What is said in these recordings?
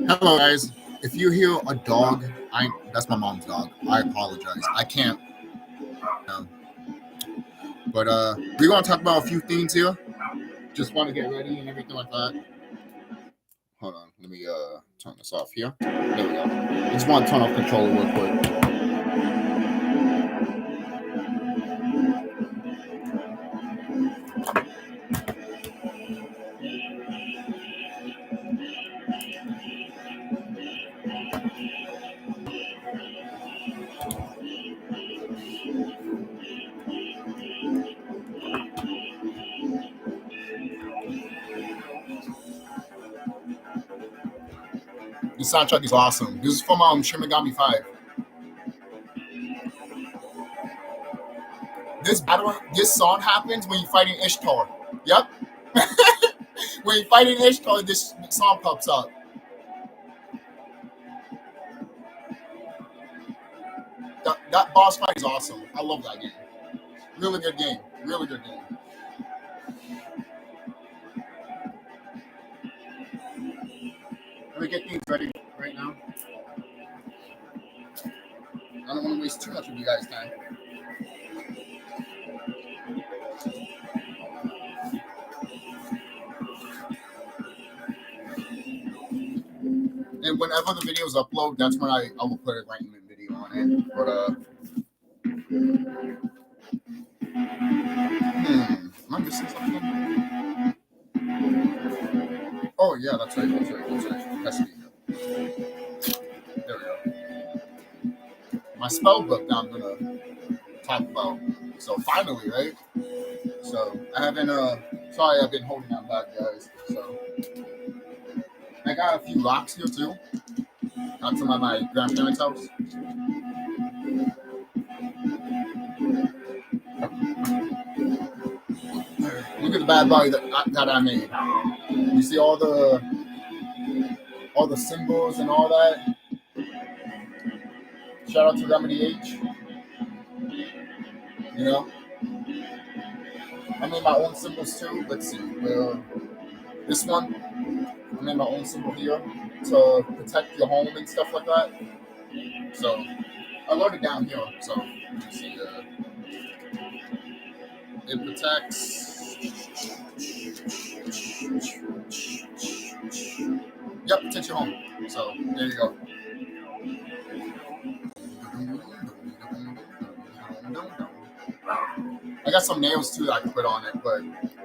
Hello, guys. If you hear a dog, that's my mom's dog. I apologize. I can't. But we're gonna talk about a few things here. Just want to get ready and everything like that. Hold on, let me turn this off here. There we go. I just want to turn off controller real quick. This soundtrack is awesome. This is from Shin Megami 5. This song happens when you're fighting Ishtar. Yep. When you're fighting Ishtar, this song pops up. That boss fight is awesome. I love that game. Really good game. Really good game. Let me get things ready right now. I don't want to waste too much of you guys' time. And whenever the videos upload, that's when I will put Enlightenment video on it. But am I missing something? Oh yeah, that's right. Has to be here. There we go. My spell book that I'm gonna talk about. So finally, right? So I haven't sorry I've been holding that back, guys. So I got a few rocks here too. Got some at my grandparents' house. Look at the bad body that I made. You see all the symbols and all that. Shout out to Remedy H. You know, I made my own symbols too. Let's see. This one, I made my own symbol here to protect your home and stuff like that. So I wrote it down here. So you can see it protects. Yep, protects your home. So there you go. I got some nails too that I can put on it, but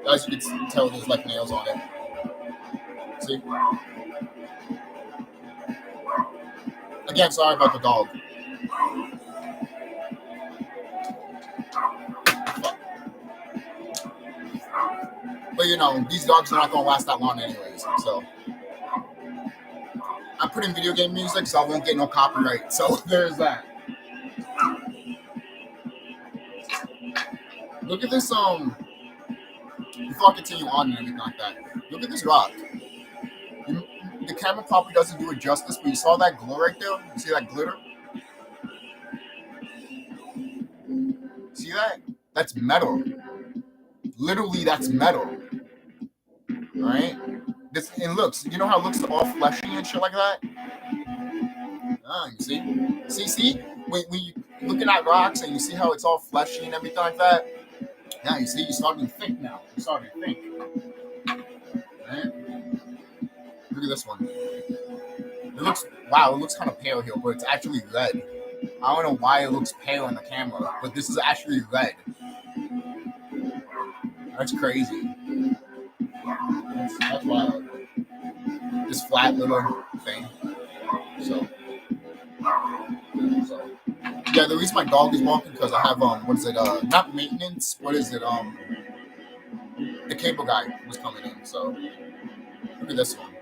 as you can tell, there's like nails on it. See? Again, sorry about the dog. But you know, these dogs are not gonna last that long anyways, so. I'm putting video game music, so I won't get no copyright. So there's that. Look at this, before I continue on and everything like that, look at this rock. The camera probably doesn't do it justice, but you saw that glow right there? You see that glitter? See that? That's metal. Literally, that's metal. Alright? And looks, you know how it looks all fleshy and shit like that? You see? When you looking at rocks and you see how it's all fleshy and everything like that? Yeah, you see, you're starting to think now. You're starting to think. Right? Look at this one. It looks kind of pale here, but it's actually red. I don't know why it looks pale on the camera, but this is actually red. That's crazy. That's wild. This flat little thing. So yeah, the reason my dog is walking because I have not maintenance, what is it? The cable guy was coming in, so look at this one.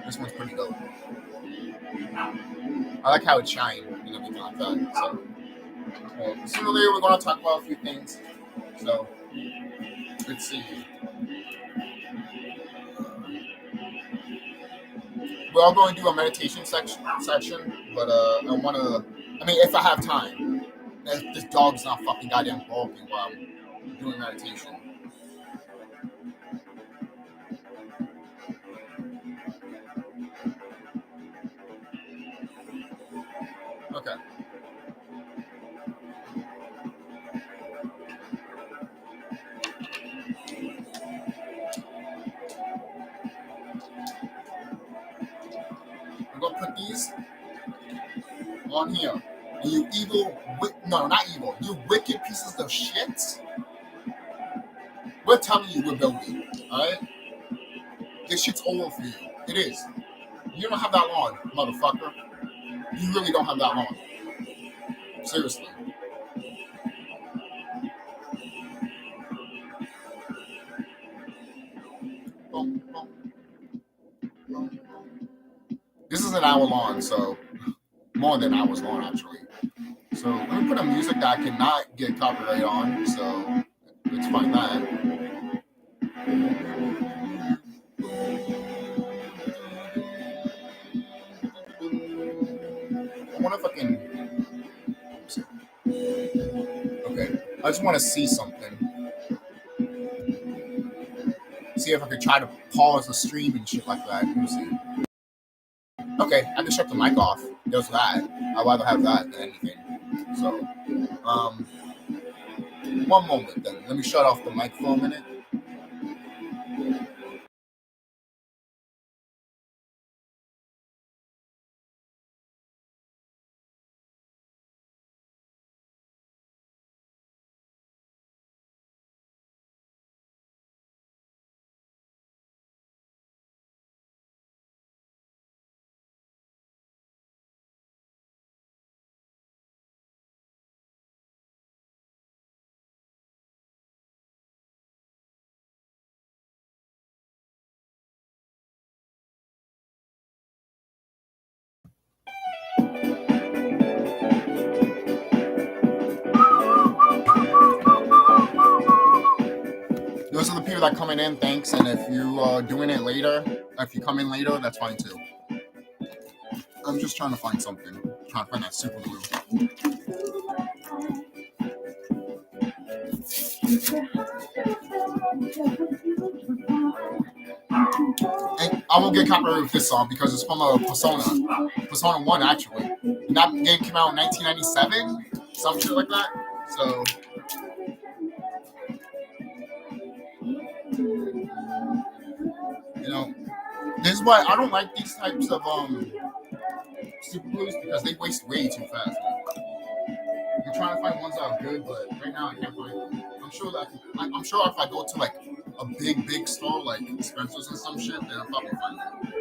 This one's pretty dope. I like how it shines and everything like that. So sooner or later we're gonna talk about a few things. So let's see. We're all going to do a meditation section, but if I have time. If this dog's not fucking goddamn barking while I'm doing meditation. on here. And you evil, no, not evil, you wicked pieces of shit. We're telling you we're building, alright? This shit's over for you. It is. You don't have that long, motherfucker. You really don't have that long. Seriously. This is an hour long, so more than hours long, actually. So let me put a music that I cannot get copyright on, so let's find that. I wonder if I can... Okay, I just want to see something. See if I could try to pause the stream and shit like that. Let me see. Okay, I can shut the mic off. There's that. I'd rather have that than anything. So, one moment then. Let me shut off the mic for a minute. Those are the people that are coming in, thanks. And if you are doing it later, if you come in later, that's fine too. I'm just trying to find something. I'm trying to find that super glue. And I won't get copyrighted with this song because it's from a Persona 1 actually. And that game came out in 1997, some shit like that. So you know, this is why I don't like these types of super glues because they waste way too fast. I'm trying to find ones that are good, but right now I can't find them. I'm sure if I go to like a big store like Spencer's and some shit, then I'll probably find them.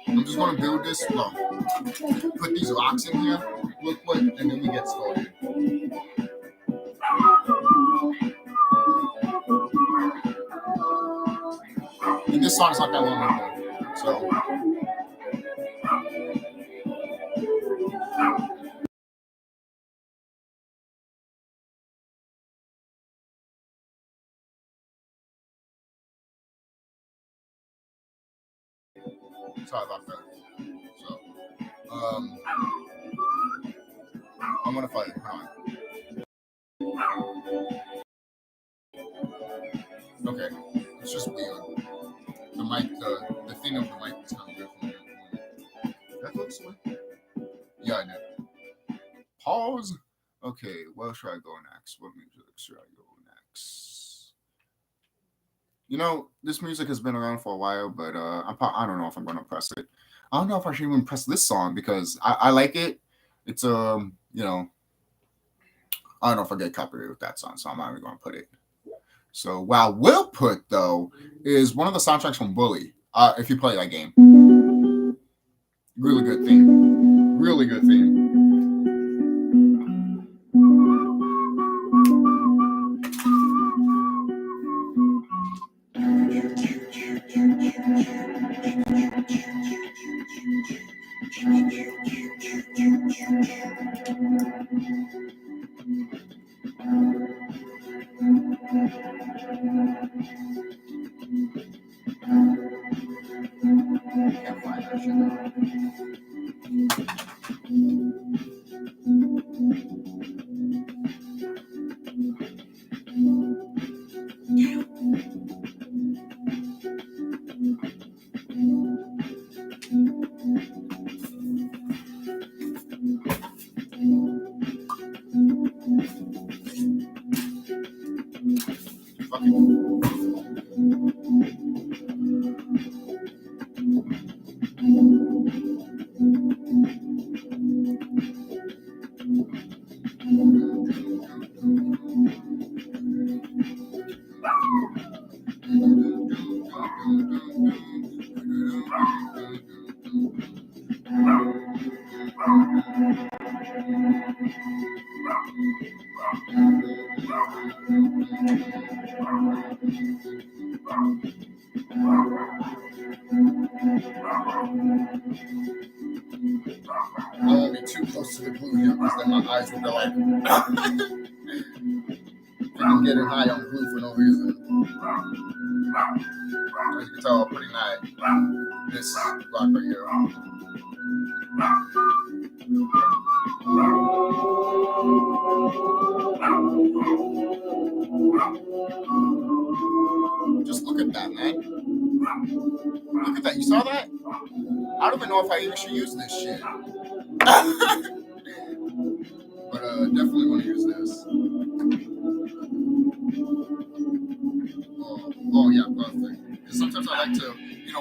I'm just gonna build this. No, put these rocks in here real quick, and then we get started. And this song's not that long ago, so. Sorry about that. So, I'm gonna fight it. Hold on. Okay, it's just weird. The mic, the thing of the mic is kind of good for me. That looks weird. Yeah, I know. Pause. Okay, where should I go next? What music should I go next? You know, this music has been around for a while, but I don't know if I'm gonna press it. I don't know if I should even press this song because I like it. It's you know, I don't know if I get copyrighted with that song, so I'm not even gonna put it. So what I will put though is one of the soundtracks from Bully. If you play that game, really good theme. Really good theme. Can't find that shit though. I won't be too close to the glue here because then my eyes will go like I'm getting high on glue for no reason. As you can tell, I'm pretty mad. This block right here. Just look at that, man. Look at that. You saw that? I don't even know if I even should use this shit. But definitely want to use this. Oh yeah, perfect. Because sometimes I like to,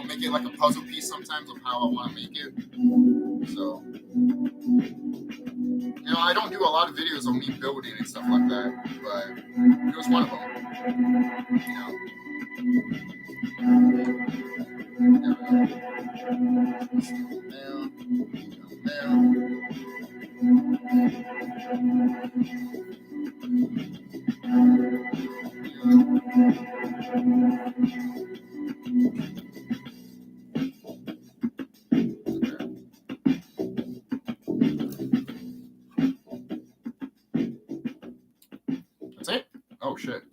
make it like a puzzle piece sometimes of how I want to make it. So, I don't do a lot of videos of me building and stuff like that, but it was one of them. That's it? Oh shit.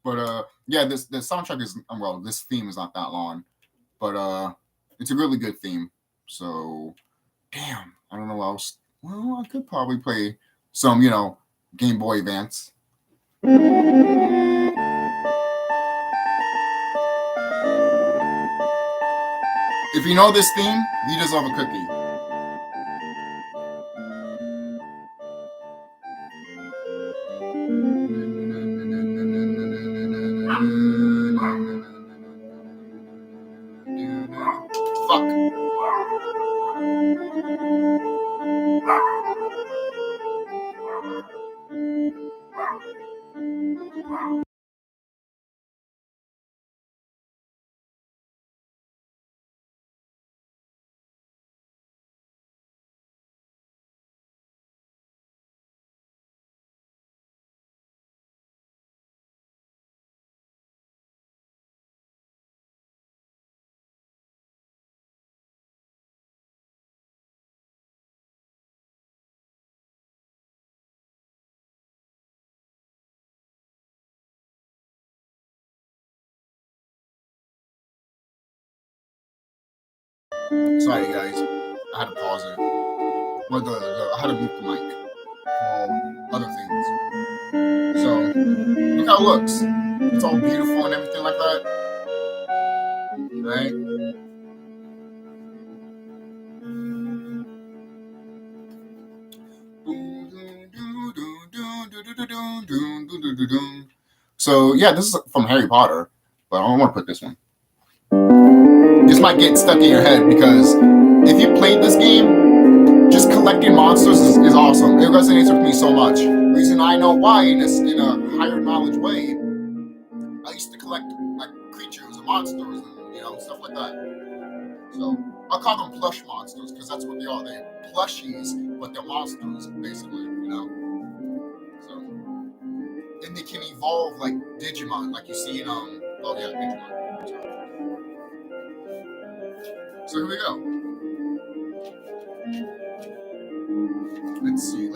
But yeah, the soundtrack is this theme is not that long, but it's a really good theme. So, damn, I don't know what else. Well, I could probably play some, Game Boy Advance. If you know this theme, you deserve a cookie. Fuck. Sorry, guys. I had to pause it. Well, I had to mute the mic for other things. So, look how it looks. It's all beautiful and everything like that. Right? So, yeah, this is from Harry Potter, but I don't want to put this one. This might get stuck in your head because if you played this game, just collecting monsters is awesome. It resonates with me so much. The reason I know why in a higher knowledge way, I used to collect like creatures and monsters and stuff like that. So I'll call them plush monsters because that's what they are. They're plushies, but they're monsters basically. So and they can evolve like Digimon, like you see in Digimon. So here we go. Let's see.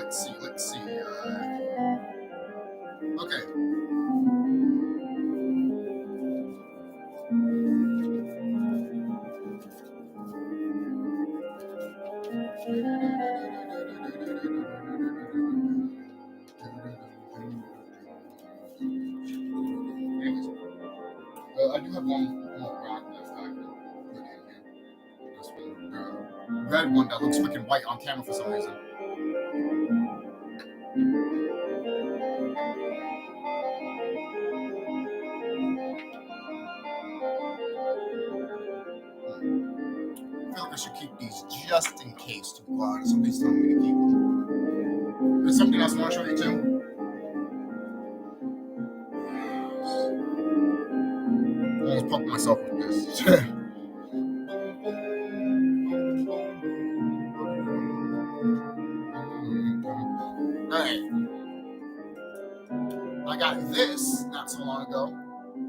Okay. I do have one more rock that I can put in here. This one, red one that looks freaking white on camera for some reason. should keep these just in case to go out. Somebody's telling me to keep them. There's something else I want to show you too. I almost poked myself with this. Alright. I got this not so long ago.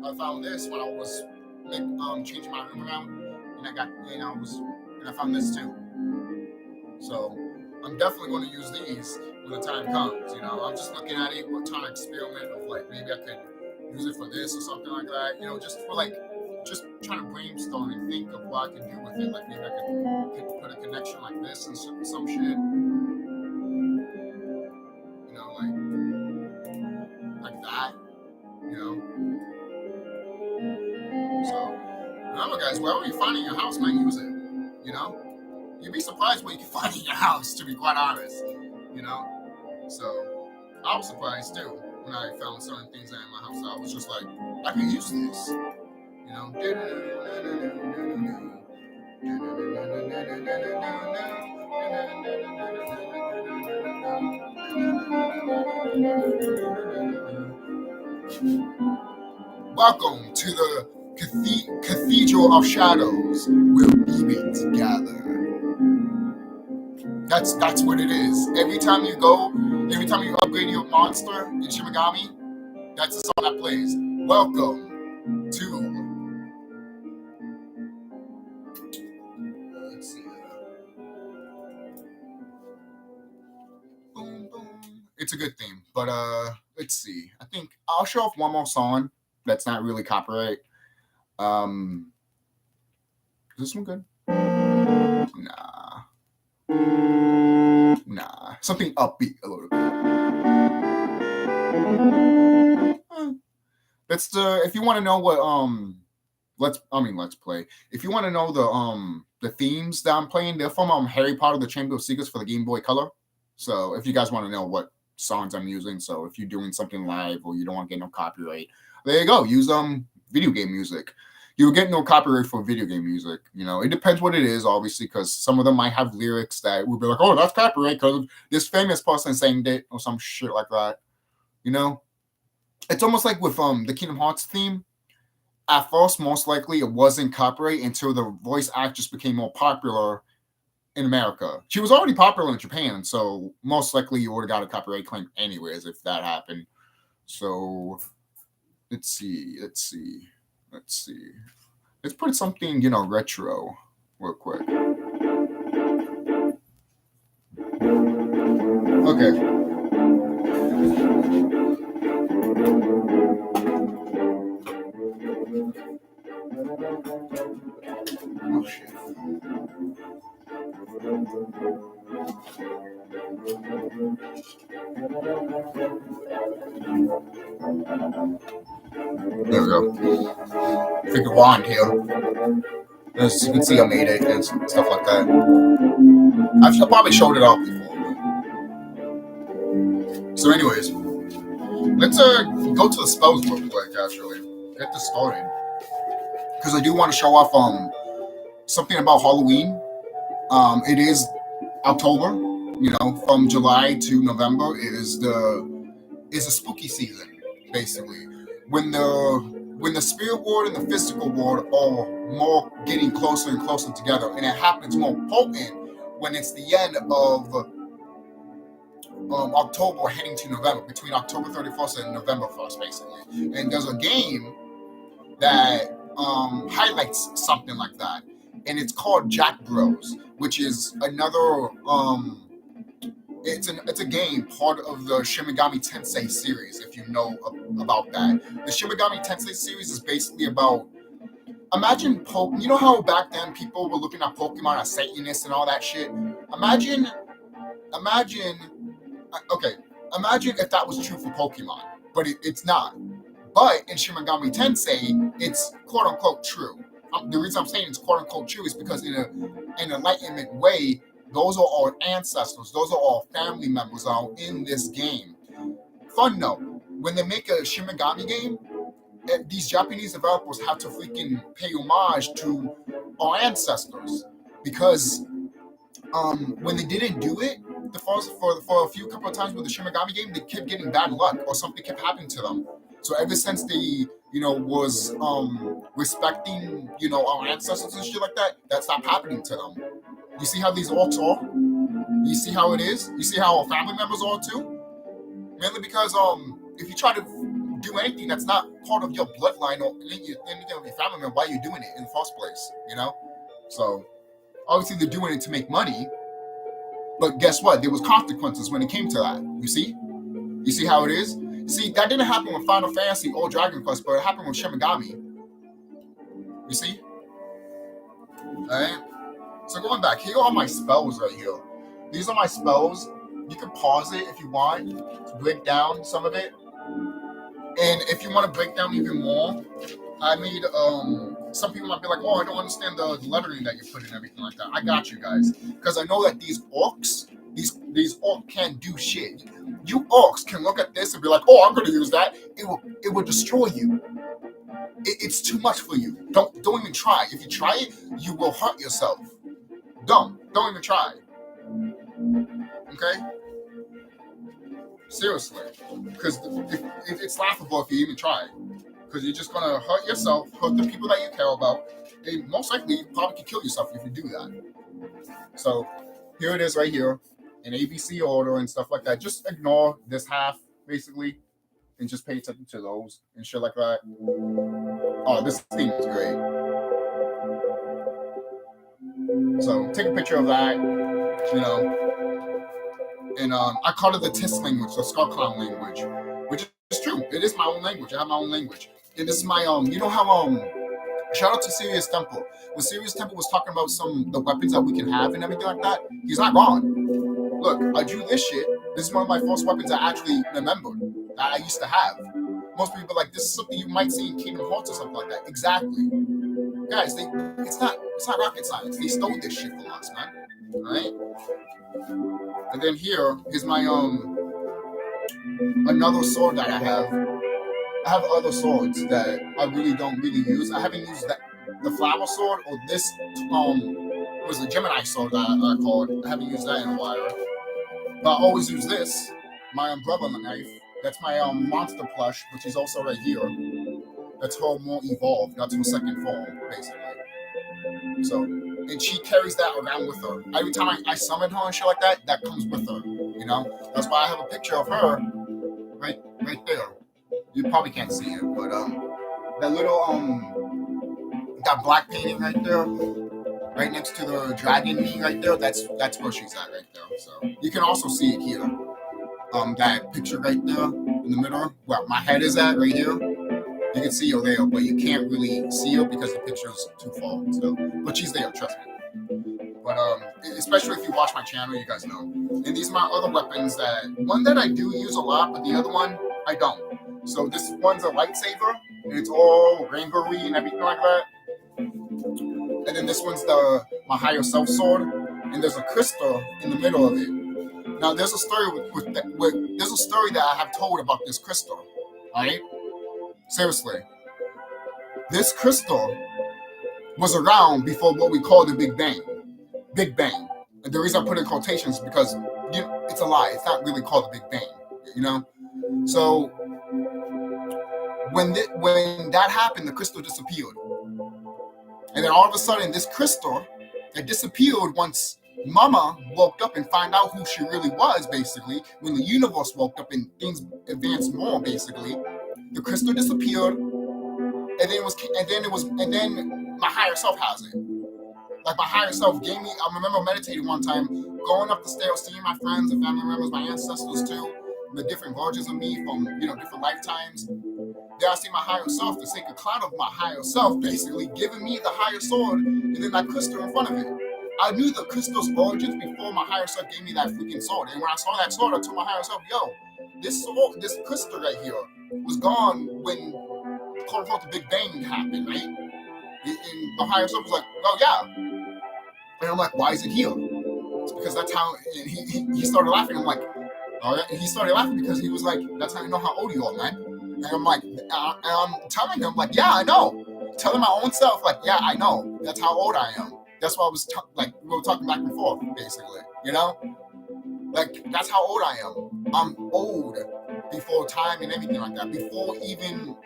I found this when I was changing my room around, and I found this too. So I'm definitely going to use these when the time comes. I'm just looking at it, trying to experiment of like maybe I could use it for this or something like that. Just for like just trying to brainstorm and think of what I could do with it. Like maybe I could put a connection like this and some shit. Like that. So remember, guys, wherever you find in your house, man, use it. You'd be surprised what you can find in your house, to be quite honest. So I was surprised too when I found certain things in my house. I was just like, I can use this. Welcome to the Cathedral of Shadows, where demons gather. That's what it is. Every time you upgrade your monster in Shimigami, that's the song that plays. Welcome to. Let's see. Boom, boom. It's a good theme, but let's see. I think I'll show off one more song that's not really copyright. Is this one good? Nah. Something upbeat a little bit. That's if you want to know what let's play. If you want to know the themes that I'm playing, they're from Harry Potter: The Chamber of Secrets for the Game Boy Color. So if you guys want to know what songs I'm using, so if you're doing something live or you don't want to get no copyright, there you go. Use video game music. You'll get no copyright for video game music. It depends what it is, obviously, because some of them might have lyrics that would be like, oh, that's copyright because this famous person sang it or some shit like that. It's almost like with the Kingdom Hearts theme. At first, most likely, it wasn't copyright until the voice actress became more popular in America. She was already popular in Japan, so most likely you would have got a copyright claim anyways if that happened. So let's see. Let's put something, retro real quick. Okay. Oh, shit. There we go. Pick a wand here. As you can see, I made it and stuff like that. I've probably showed it off before. So, anyways, let's go to the spells real quick. Actually, get this started because I do want to show off something about Halloween. It is October. From July to November is a spooky season, basically. When the spirit world and the physical world are more getting closer and closer together, and it happens more potent when it's the end of October heading to November, between October 31st and November 1st, basically. And there's a game that highlights something like that, and it's called Jack Bros, which is another it's a game part of the Shimigami Tensei series, if you know about that. The Shimigami Tensei series is basically about, imagine you know how back then people were looking at Pokemon as Satanists and all that shit? Imagine if that was true for Pokemon, but it's not. But in Shimigami Tensei, it's quote-unquote true. The reason I'm saying it's quote-unquote true is because in an Enlightenment way, those are our ancestors. Those are our family members are in this game. Fun note, when they make a Shimigami game, these Japanese developers have to freaking pay homage to our ancestors. because when they didn't do it for a few couple of times with the Shin Megami game, they kept getting bad luck or something kept happening to them. So ever since they, was respecting, our ancestors and shit like that, that stopped happening to them. You see how these orcs are? You see how it is? You see how our family members are too? Mainly because if you try to do anything that's not part of your bloodline or anything of your family member, why are you doing it in the first place? So obviously they're doing it to make money, but guess what? There was consequences when it came to that. You see how it is? See, that didn't happen with Final Fantasy or Dragon Quest, but it happened with Shin Megami. You see? Alright? So going back, here are my spells right here. These are my spells. You can pause it if you want to break down some of it. And if you want to break down even more, I made, some people might be like, oh, I don't understand the lettering that you put in, everything like that. I got you guys. Because I know that these orcs, these orcs can't do shit. You orcs can look at this and be like, oh, I'm going to use that. It will destroy you. It's too much for you. Don't even try. If you try it, you will hurt yourself. Don't even try. Okay? Seriously. Because it's laughable if you even try. Because you're just going to hurt yourself, hurt the people that you care about, and most likely you probably could kill yourself if you do that. So here it is right here in ABC order and stuff like that. Just ignore this half, basically, and just pay attention to those and shit like that. Oh, this thing is great. So take a picture of that, and I call it the TIS language, the SkullKlown language, which is true. It is my own language. I have my own language. And this is my, shout out to Serious Temple. When Serious Temple was talking about the weapons that we can have and everything like that, he's not gone. Look, I drew this shit. This is one of my first weapons I actually remembered that I used to have. Most people are like, this is something you might see in Kingdom Hearts or something like that. Exactly. Guys, it's not rocket science. They stole this shit from us, man. Alright? And then here's my, another sword that I have. I have other swords that I really don't use. I haven't used the flower sword or this was the Gemini sword that I called. I haven't used that in a while. But I always use this, my umbrella knife. That's my monster plush, which is also right here. That's her more evolved. That's her second form, basically. So, and she carries that around with her. Every time I summon her and shit like that, that comes with her. That's why I have a picture of her right there. You probably can't see it, but that little that black painting right there, right next to the dragon knee right there, that's where she's at right there. So you can also see it here. That picture right there in the middle, where my head is at right here. You can see her there, but you can't really see her because the picture's too far. So, but she's there, trust me. But especially if you watch my channel, you guys know. And these are my other weapons. One that I do use a lot, but the other one I don't. So this one's a lightsaber, and it's all rainbowy and everything like that. And then this one's my higher self sword, and there's a crystal in the middle of it. Now there's a story there's a story that I have told about this crystal. Alright? Seriously. This crystal was around before what we call the Big Bang. Big Bang. And the reason I put it in quotations is because it's a lie. It's not really called the Big Bang. So when that happened, the crystal disappeared. And then all of a sudden, this crystal that disappeared once Mama woke up and found out who she really was, basically, when the universe woke up and things advanced more, basically, the crystal disappeared, and then my higher self has it. Like my higher self gave me. I remember meditating one time, going up the stairs, seeing my friends and family members, my ancestors too, the different versions of me from different lifetimes. There I see my higher self, the sacred cloud of my higher self, basically giving me the higher sword, and then that crystal in front of it. I knew the crystal's origins before my higher self gave me that freaking sword. And when I saw that sword, I told my higher self, yo, this crystal right here was gone when, quote unquote, the Big Bang happened, right? And my higher self was like, oh yeah. And I'm like, why is it here? It's because that's how, and he started laughing. I'm like, all right. And he started laughing because he was like, that's how you know how old you are, man. And I'm like, and I'm telling him, like, yeah, I know. Telling my own self, like, yeah, I know. That's how old I am. that's why I was like we were talking back and forth, basically. You know, like that's how old I am. I'm old before time and everything like that. Before even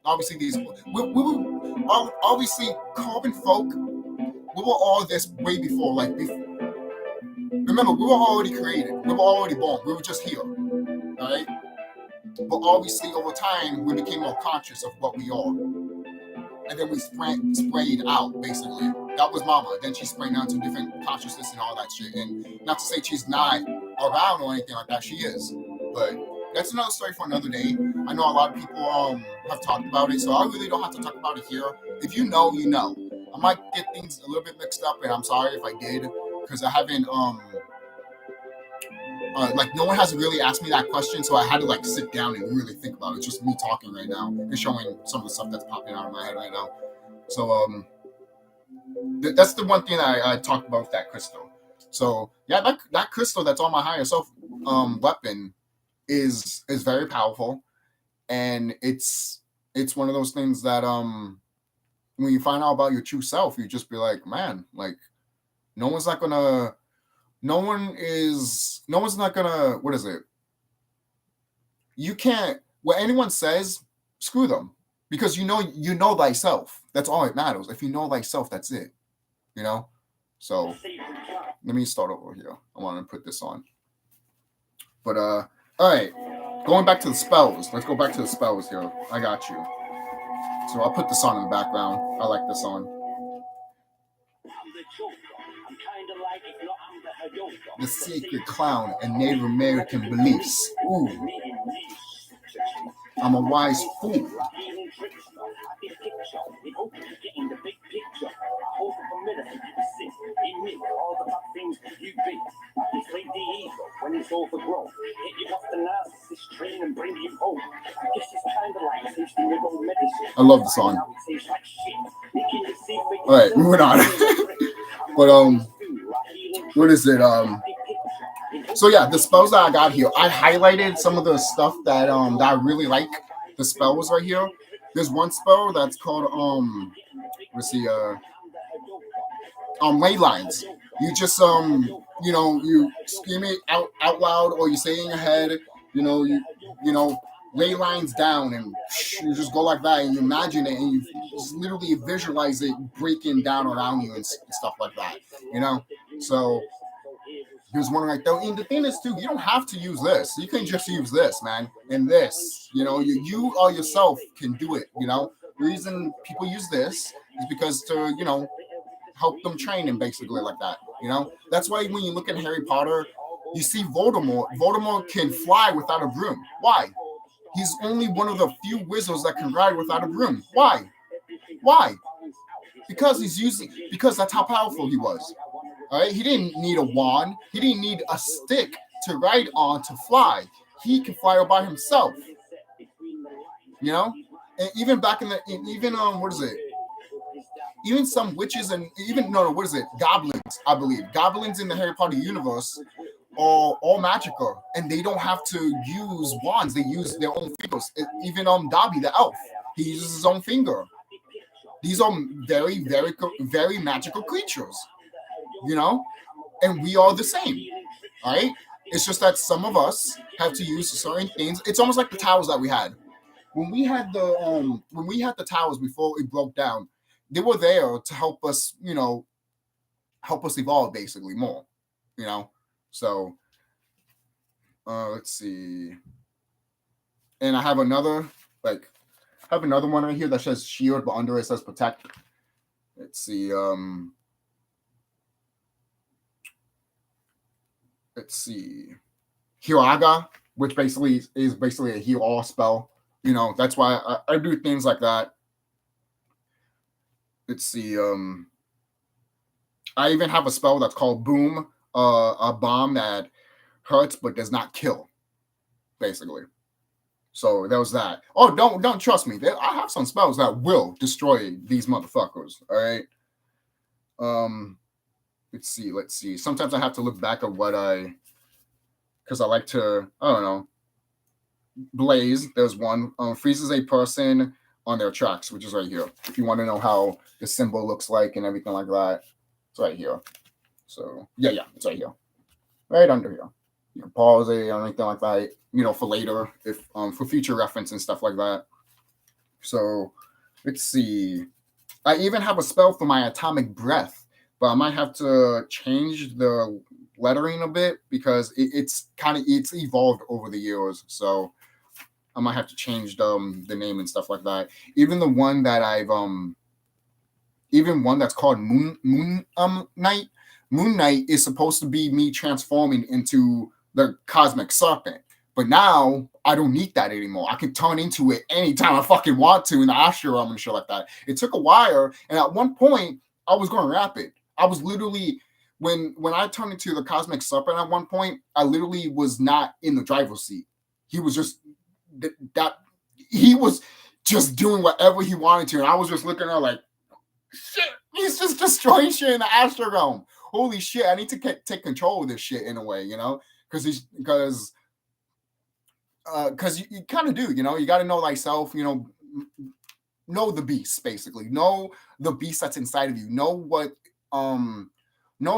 obviously these, we were obviously carbon folk. We were all this way before. Like remember, we were already created. We were already born. We were just here, all right? But obviously, over time, we became more conscious of what we are. And then we sprayed out, basically. That was Mama. Then she sprayed out to different consciousness and all that shit. And not to say she's not around or anything like that. She is. But that's another story for another day. I know a lot of people have talked about it, so I really don't have to talk about it here. If you know, you know. I might get things a little bit mixed up, and I'm sorry if I did, because I haven't, like no one has really asked me that question, so I had to like sit down and really think about it. It's just me talking right now and showing some of the stuff that's popping out of my head right now. So that's the one thing I talked about with that crystal. So yeah, that crystal that's on my higher self weapon is very powerful, and it's one of those things that when you find out about your true self, you just be like, man, like no one's not gonna. No one's not gonna, what is it? You can't, what anyone says, screw them. Because you know thyself. That's all it matters. If you know thyself, that's it. You know? So, let me start over here. I want to put this on. But, all right. Going back to the spells. Let's go back to the spells here. I got you. So, I'll put this on in the background. I like this on. The sacred clown and Native American beliefs. Ooh. I'm a wise fool. I love the song. All right, moving on. But what is it? So yeah, the spells that I got here, I highlighted some of the stuff that I really like. The spells right here. There's one spell that's called let's see, ley lines. You just you scream it out loud, or you say it in your head. You ley lines down, and you just go like that, and you imagine it, and you just literally visualize it breaking down around you and stuff like that. So. Here's one right there. And the thing is, too, you don't have to use this. You can just use this, man. And this, you or yourself can do it, The reason people use this is because to, help them train and basically like that, That's why when you look at Harry Potter, you see Voldemort. Voldemort can fly without a broom. Why? He's only one of the few wizards that can ride without a broom. Why? Because that's how powerful he was. All right, he didn't need a wand. He didn't need a stick to ride on to fly. He can fly all by himself. And even back in what is it? Even some witches and goblins, I believe. Goblins in the Harry Potter universe are all magical, and they don't have to use wands. They use their own fingers. Even Dobby the elf, he uses his own finger. These are very, very, very magical creatures. And we are the same, all right? It's just that some of us have to use certain things. It's almost like the towers that we had. When we had the towers before it broke down, they were there to help us, help us evolve basically more, So, let's see. And I have another one right here that says shield, but under it says protect. Let's see. Let's see. Hiraga, which basically is a heal all spell. That's why I do things like that. Let's see. I even have a spell that's called Boom, a bomb that hurts but does not kill, basically. So there was that. Oh, don't trust me. I have some spells that will destroy these motherfuckers. All right. Let's see. Sometimes I have to look back at because I like to, I don't know. Blaze, there's one. Freezes a person on their tracks, which is right here. If you want to know how the symbol looks like and everything like that. It's right here. So yeah, it's right here, right under here. You can pause it or anything like that, for later, if for future reference and stuff like that. So let's see. I even have a spell for my atomic breath, but I might have to change the lettering a bit because it's evolved over the years. So I might have to change the name and stuff like that. Even the one that even one that's called Moon Knight. Moon Knight is supposed to be me transforming into the cosmic serpent. But now I don't need that anymore. I can turn into it anytime I fucking want to in the astral realm and shit like that. It took a while, and at one point I was going rapid. I was literally when I turned into the cosmic serpent at one point, I literally was not in the driver's seat. He was just he was just doing whatever he wanted to, and I was just looking at her like, shit, he's just destroying shit in the astral realm. Holy shit, I need to take control of this shit in a way, because you kind of do, you got to know thyself, know the beast, basically. Know the beast that's inside of you. Know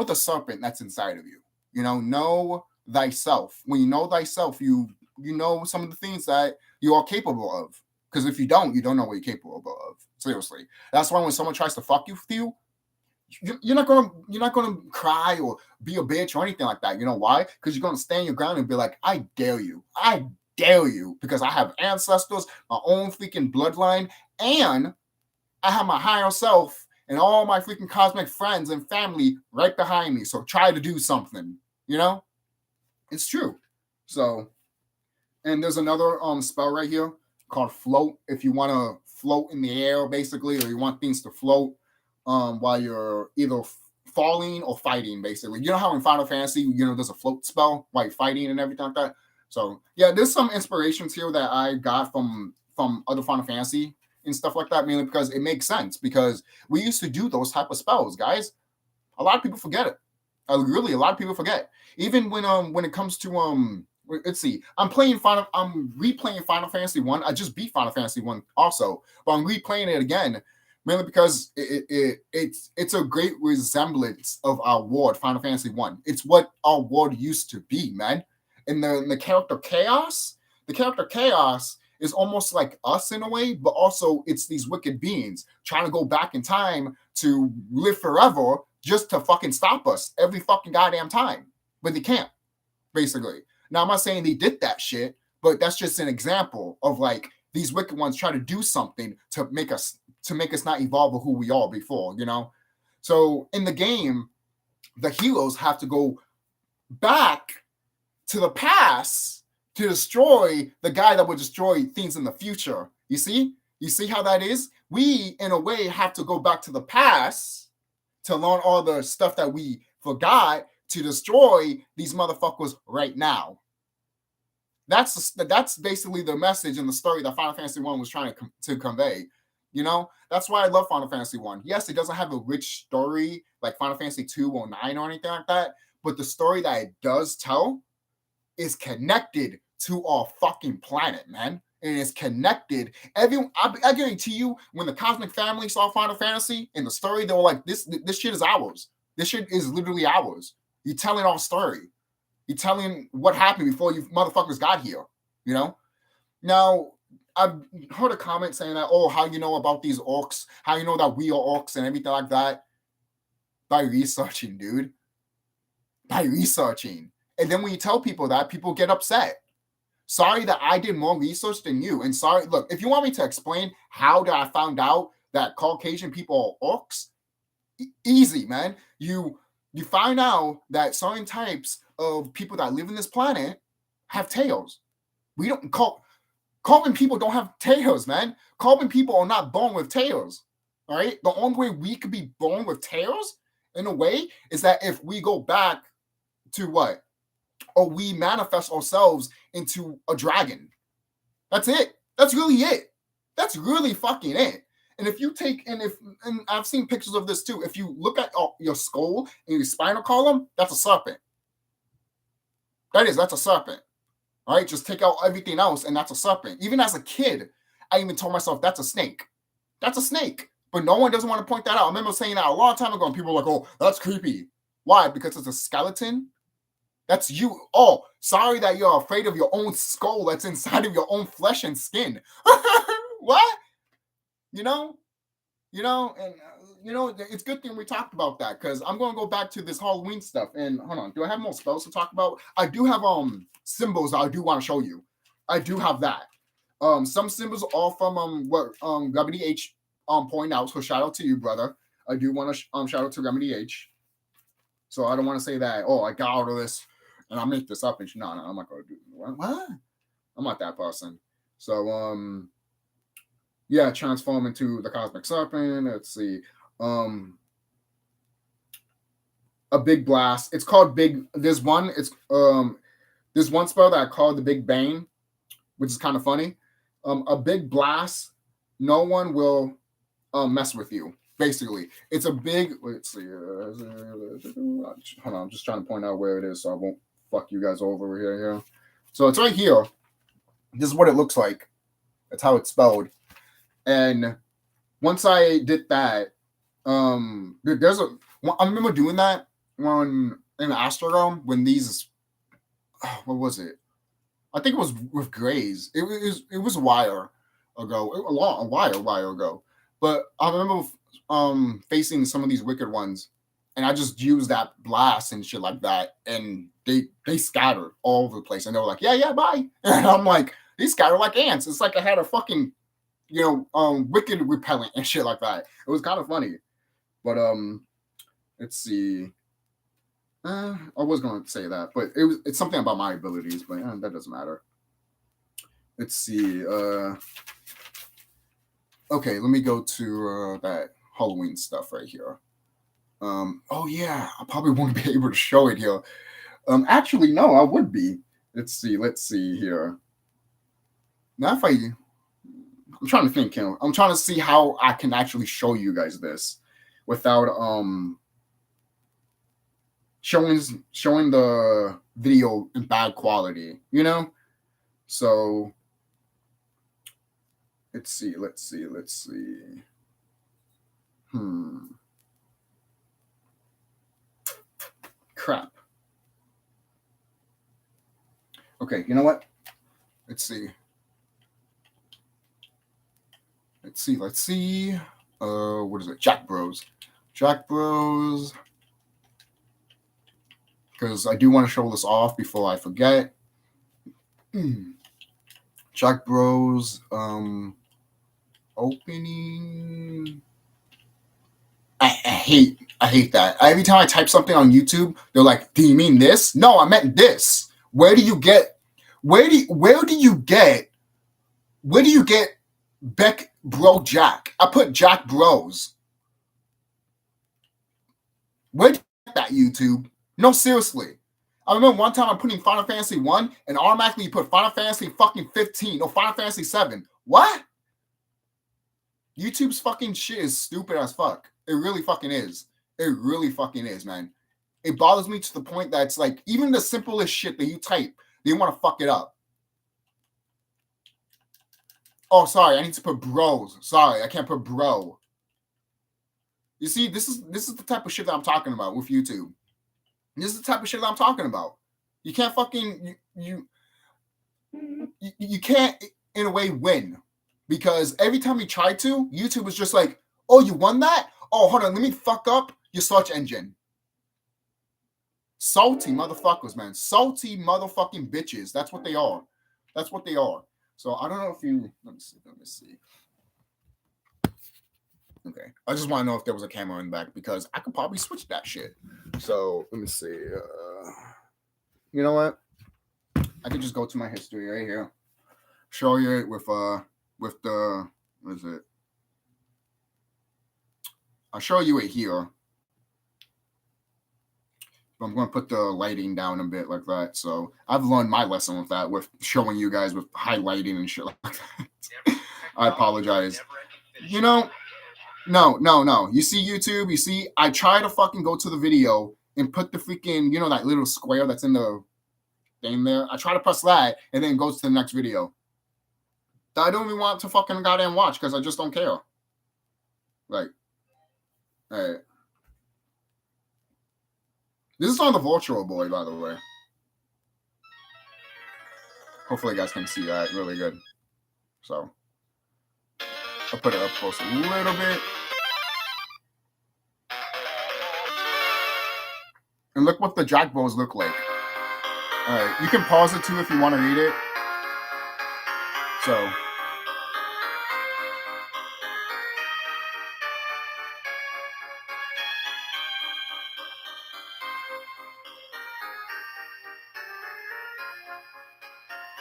the serpent that's inside of you. Know thyself. When you know thyself, you know some of the things that you are capable of. Because if you don't know what you're capable of. Seriously. That's why when someone tries to fuck with you, you're not gonna cry or be a bitch or anything like that. You know why? Because you're gonna stand your ground and be like, I dare you. I dare you, because I have ancestors, my own freaking bloodline, and I have my higher self and all my freaking cosmic friends and family right behind me. So try to do something, It's true. So, and there's another spell right here called float. If you want to float in the air, basically, or you want things to float while you're either falling or fighting, basically. You know how in Final Fantasy, there's a float spell while you're fighting and everything like that? So yeah, there's some inspirations here that I got from other Final Fantasy and stuff like that, mainly because it makes sense, because we used to do those type of spells, guys. A lot of people forget it. Really, a lot of people forget. Even when it comes to let's see, I'm replaying Final Fantasy 1. I just beat Final Fantasy 1 also, but I'm replaying it again, mainly because it's a great resemblance of our world, Final Fantasy 1. It's what our world used to be, man. And the character Chaos is almost like us in a way, but also it's these wicked beings trying to go back in time to live forever just to fucking stop us every fucking goddamn time. But they can't, basically. Now, I'm not saying they did that shit, but that's just an example of like these wicked ones try to do something to make us not evolve of who we are before, So in the game, the heroes have to go back to the past to destroy the guy that would destroy things in the future. You see how that is? We, in a way, have to go back to the past to learn all the stuff that we forgot to destroy these motherfuckers right now. That's basically the message in the story that Final Fantasy 1 was trying to convey. That's why I love Final Fantasy 1. Yes, it doesn't have a rich story like Final Fantasy 2 or 9 or anything like that, but the story that it does tell is connected to our fucking planet, man. And it's connected. I guarantee you, when the Cosmic Family saw Final Fantasy in the story, they were like, this shit is ours. This shit is literally ours. You're telling our story. You're telling what happened before you motherfuckers got here, Now, I've heard a comment saying that, oh, how you know about these orcs? How you know that we are orcs and everything like that? By researching, dude. By researching. And then when you tell people that, people get upset. Sorry that I did more research than you. And sorry, look, if you want me to explain how that I found out that Caucasian people are orcs, easy, man. You find out that certain types of people that live in this planet have tails. We don't Carbon people don't have tails, man. Carbon people are not born with tails. All right. The only way we could be born with tails, in a way, is that if we go back to what? Or we manifest ourselves into a dragon. That's it. That's really it. That's really fucking it. And if you take, and I've seen pictures of this too. If you look at your skull and your spinal column, that's a serpent. That's a serpent. All right, just take out everything else, and that's a serpent. Even as a kid, I even told myself that's a snake. That's a snake. But no one doesn't want to point that out. I remember saying that a long time ago, and people were like, oh, that's creepy. Why? Because it's a skeleton? That's you. Oh, sorry that you're afraid of your own skull that's inside of your own flesh and skin. What? You know, and it's a good thing we talked about that, because I'm going to go back to this Halloween stuff. And hold on, do I have more spells to talk about? I do have symbols that I do want to show you. I do have that. Some symbols are from what Remedy H pointed out. So shout out to you, brother. I do want to shout out to Remedy H. So I don't want to say that, oh, I got all of this and I make this up and no, I'm not going to do what? I'm not that person. So yeah, transform into the Cosmic Serpent. Let's see. A big blast. It's called Big. There's one spell that I call the Big Bang, which is kind of funny. A big blast. No one will mess with you. Basically, it's a big. Let's see. Hold on, I'm just trying to point out where it is so I won't fuck you guys over here. Yeah. So it's right here. This is what it looks like. That's how it's spelled. And once I did that, I remember doing that in Astrodome when these, what was it? I think it was with Grays. It was a while ago, a while ago. But I remember facing some of these wicked ones, and I just used that blast and shit like that, and they scattered all over the place, and they were like, yeah, bye. And I'm like, they scatter like ants. It's like I had a fucking wicked repellent and shit like that. It was kind of funny. But let's see. I was going to say that, but it's something about my abilities, but that doesn't matter. Let's see. Okay, let me go to that Halloween stuff right here. Oh yeah, I probably won't be able to show it here. Actually, no, I would be. Let's see here. Now if I'm trying to think, I'm trying to see how I can actually show you guys this without showing the video in bad quality, So let's see. Crap. Okay, you know what? Let's see. What is it? Jack Bros. Because I do want to show this off before I forget. Jack Bros. Opening. I hate that. Every time I type something on YouTube, they're like, "Do you mean this?" No, I meant this. Where do you get Beck Bro Jack? I put Jack Bros. Where did you get that, YouTube? No, seriously. I remember one time I'm putting Final Fantasy 1 and automatically you put Final Fantasy fucking 15 or Final Fantasy 7. What? YouTube's fucking shit is stupid as fuck. It really fucking is. It really fucking is, man. It bothers me to the point that it's like, even the simplest shit that you type, they want to fuck it up. Oh, sorry, I need to put bros. Sorry, I can't put bro. You see, this is the type of shit that I'm talking about with YouTube. This is the type of shit that I'm talking about. You can't fucking you can't in a way win, because every time you try to, YouTube is just like, oh, you won that? Oh, hold on, let me fuck up your search engine. Salty motherfuckers, man. Salty motherfucking bitches. That's what they are. So I don't know if you let me see. Okay. I just want to know if there was a camera in the back, because I could probably switch that shit. So let me see. You know what? I could just go to my history right here. Show you it with the what is it? I'll show you it here. But I'm going to put the lighting down a bit like that. So I've learned my lesson with that, with showing you guys with highlighting and shit like that. I apologize. No. You see YouTube? You see, I try to fucking go to the video and put the freaking, that little square that's in the thing there. I try to press that, and then it goes to the next video. I don't even want to fucking goddamn watch, because I just don't care. Like, all right. This is on the Virtual Boy, by the way. Hopefully, you guys can see that really good. So, I'll put it up close a little bit. And look what the Jack Bros look like. All right, you can pause it too if you want to read it. So,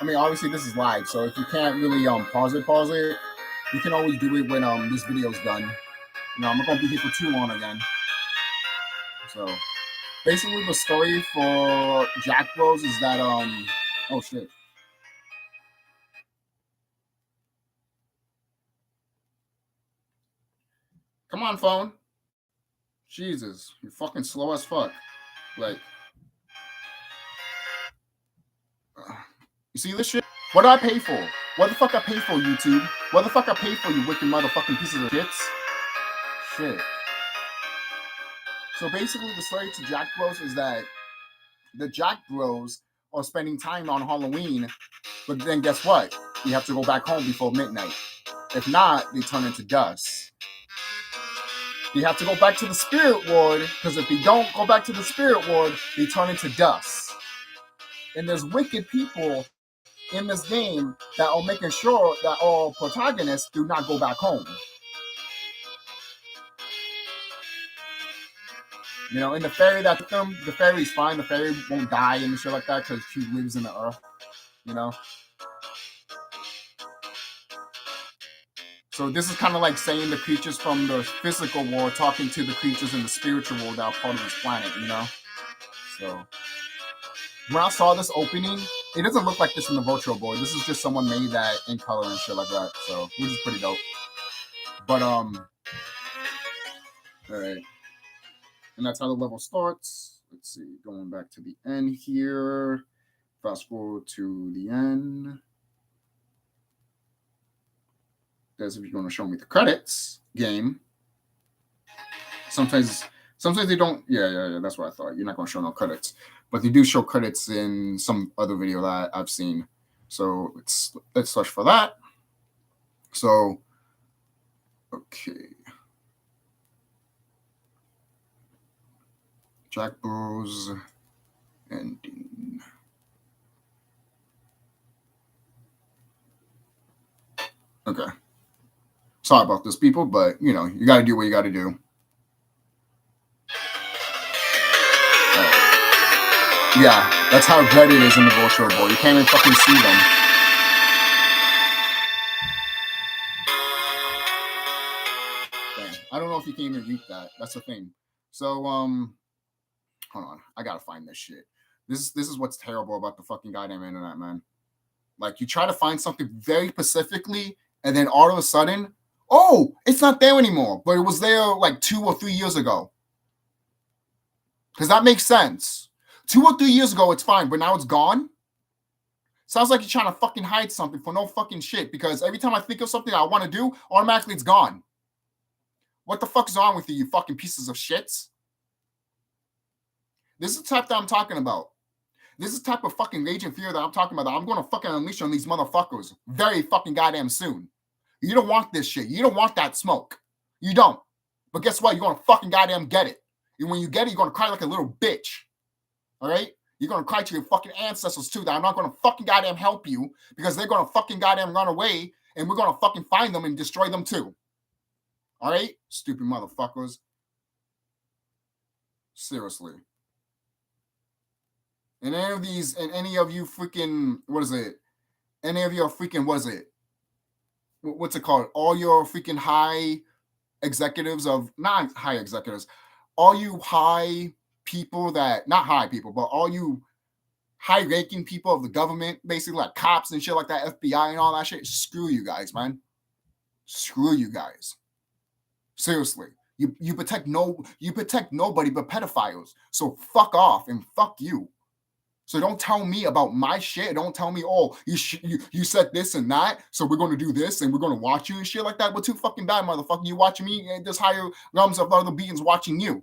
I mean, obviously this is live, so if you can't really pause it, you can always do it when this video's done. You know, I'm not gonna be here for too long again. So basically the story for Jack Bros is that oh shit. Come on, phone. Jesus, you're fucking slow as fuck. Like, you see this shit? What do I pay for? What the fuck I pay for, YouTube? What the fuck I pay for, you wicked motherfucking pieces of shits? Shit. So basically the story to Jack Bros is that the Jack Bros are spending time on Halloween, but then guess what? You have to go back home before midnight. If not, they turn into dust. You have to go back to the spirit ward, because if they don't go back to the spirit ward, they turn into dust. And there's wicked people in this game that are making sure that all protagonists do not go back home. You know, and the fairy that took them, the fairy's fine. The fairy won't die and shit like that because she lives in the earth, you know? So this is kind of like saying the creatures from the physical world talking to the creatures in the spiritual world that are part of this planet, you know? So when I saw this opening, it doesn't look like this in the virtual board. This is just someone made that in color and shit like that. So, which is pretty dope. But, all right. And that's how the level starts. Let's see, going back to the end here. Fast forward to the end. That's if you're going to show me the credits game. Sometimes they don't. Yeah. That's what I thought. You're not going to show no credits. But they do show credits in some other video that I've seen. So let's search for that. So, okay. Jack Bros ending. Okay. Sorry about this, people, but you know, you got to do what you got to do. Yeah, that's how red it is in the virtual board. You can't even fucking see them. Dang. I don't know if you can even read that. That's the thing. So, hold on. I gotta find this shit. This is what's terrible about the fucking goddamn internet, man. Like, you try to find something very specifically, and then all of a sudden, oh, it's not there anymore. But it was there like 2 or 3 years ago. Because that makes sense. 2 or 3 years ago, it's fine, but now it's gone. Sounds like you're trying to fucking hide something for no fucking shit. Because every time I think of something I want to do, automatically it's gone. What the fuck is wrong with you, you fucking pieces of shits? This is the type that I'm talking about. This is the type of fucking rage and fear that I'm talking about that I'm going to fucking unleash on these motherfuckers very fucking goddamn soon. You don't want this shit. You don't want that smoke. You don't. But guess what? You're going to fucking goddamn get it. And when you get it, you're going to cry like a little bitch. All right? You're going to cry to your fucking ancestors too that I'm not going to fucking goddamn help you because they're going to fucking goddamn run away and we're going to fucking find them and destroy them too. All right? Stupid motherfuckers. Seriously. And any of you freaking, what is it? Any of your freaking, what is it? What's it called? All your freaking high executives of, not high executives, all you high people that, not high people, but all you high-ranking people of the government, basically like cops and shit like that, FBI and all that shit, screw you guys, man. Screw you guys. Seriously. You protect nobody but pedophiles. So fuck off and fuck you. So don't tell me about my shit. Don't tell me, oh, you said this and that, so we're going to do this and we're going to watch you and shit like that. But too fucking bad, motherfucker. You watching me, and there's higher realms of other beings watching you.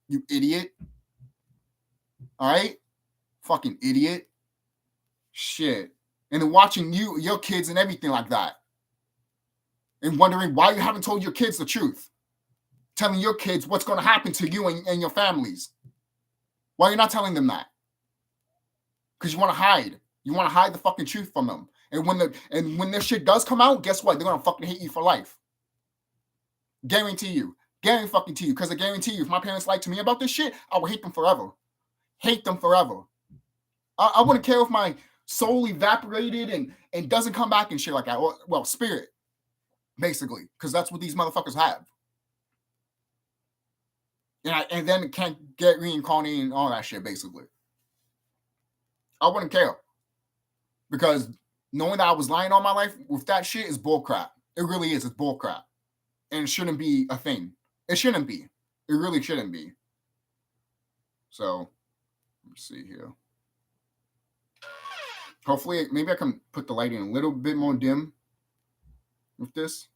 You idiot. All right? Fucking idiot. Shit. And then watching you, your kids and everything like that. And wondering why you haven't told your kids the truth. Telling your kids what's going to happen to you and your families. Why you're not telling them that? Because you want to hide. You want to hide the fucking truth from them. And when their shit does come out, guess what? They're going to fucking hate you for life. Guarantee you. Guarantee to you. Because I guarantee you, if my parents lied to me about this shit, I would hate them forever. Hate them forever. I wouldn't care if my soul evaporated and doesn't come back and shit like that. Well, spirit. Basically. Because that's what these motherfuckers have. And then it can't get reincarnated and all that shit, basically. I wouldn't care. Because knowing that I was lying all my life with that shit is bullcrap. It really is. It's bullcrap. And it shouldn't be a thing. It shouldn't be. It really shouldn't be. So, let's see here. Hopefully, maybe I can put the lighting a little bit more dim with this.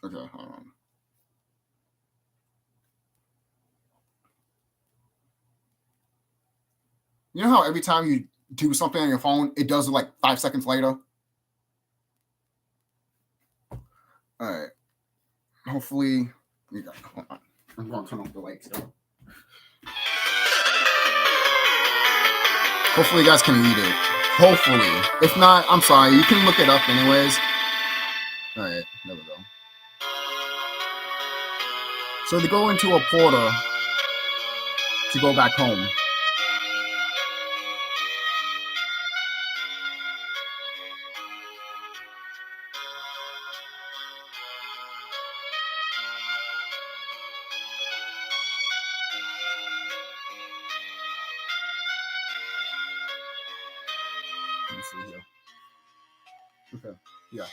Okay, hold on. You know how every time you do something on your phone, it does it like 5 seconds later? All right. Hopefully, you got. Hold on. I'm going to turn off the lights. Hopefully, you guys can read it. Hopefully. If not, I'm sorry. You can look it up anyways. All right. There we go. So they go into a portal to go back home. Let me see here. Okay. Yeah.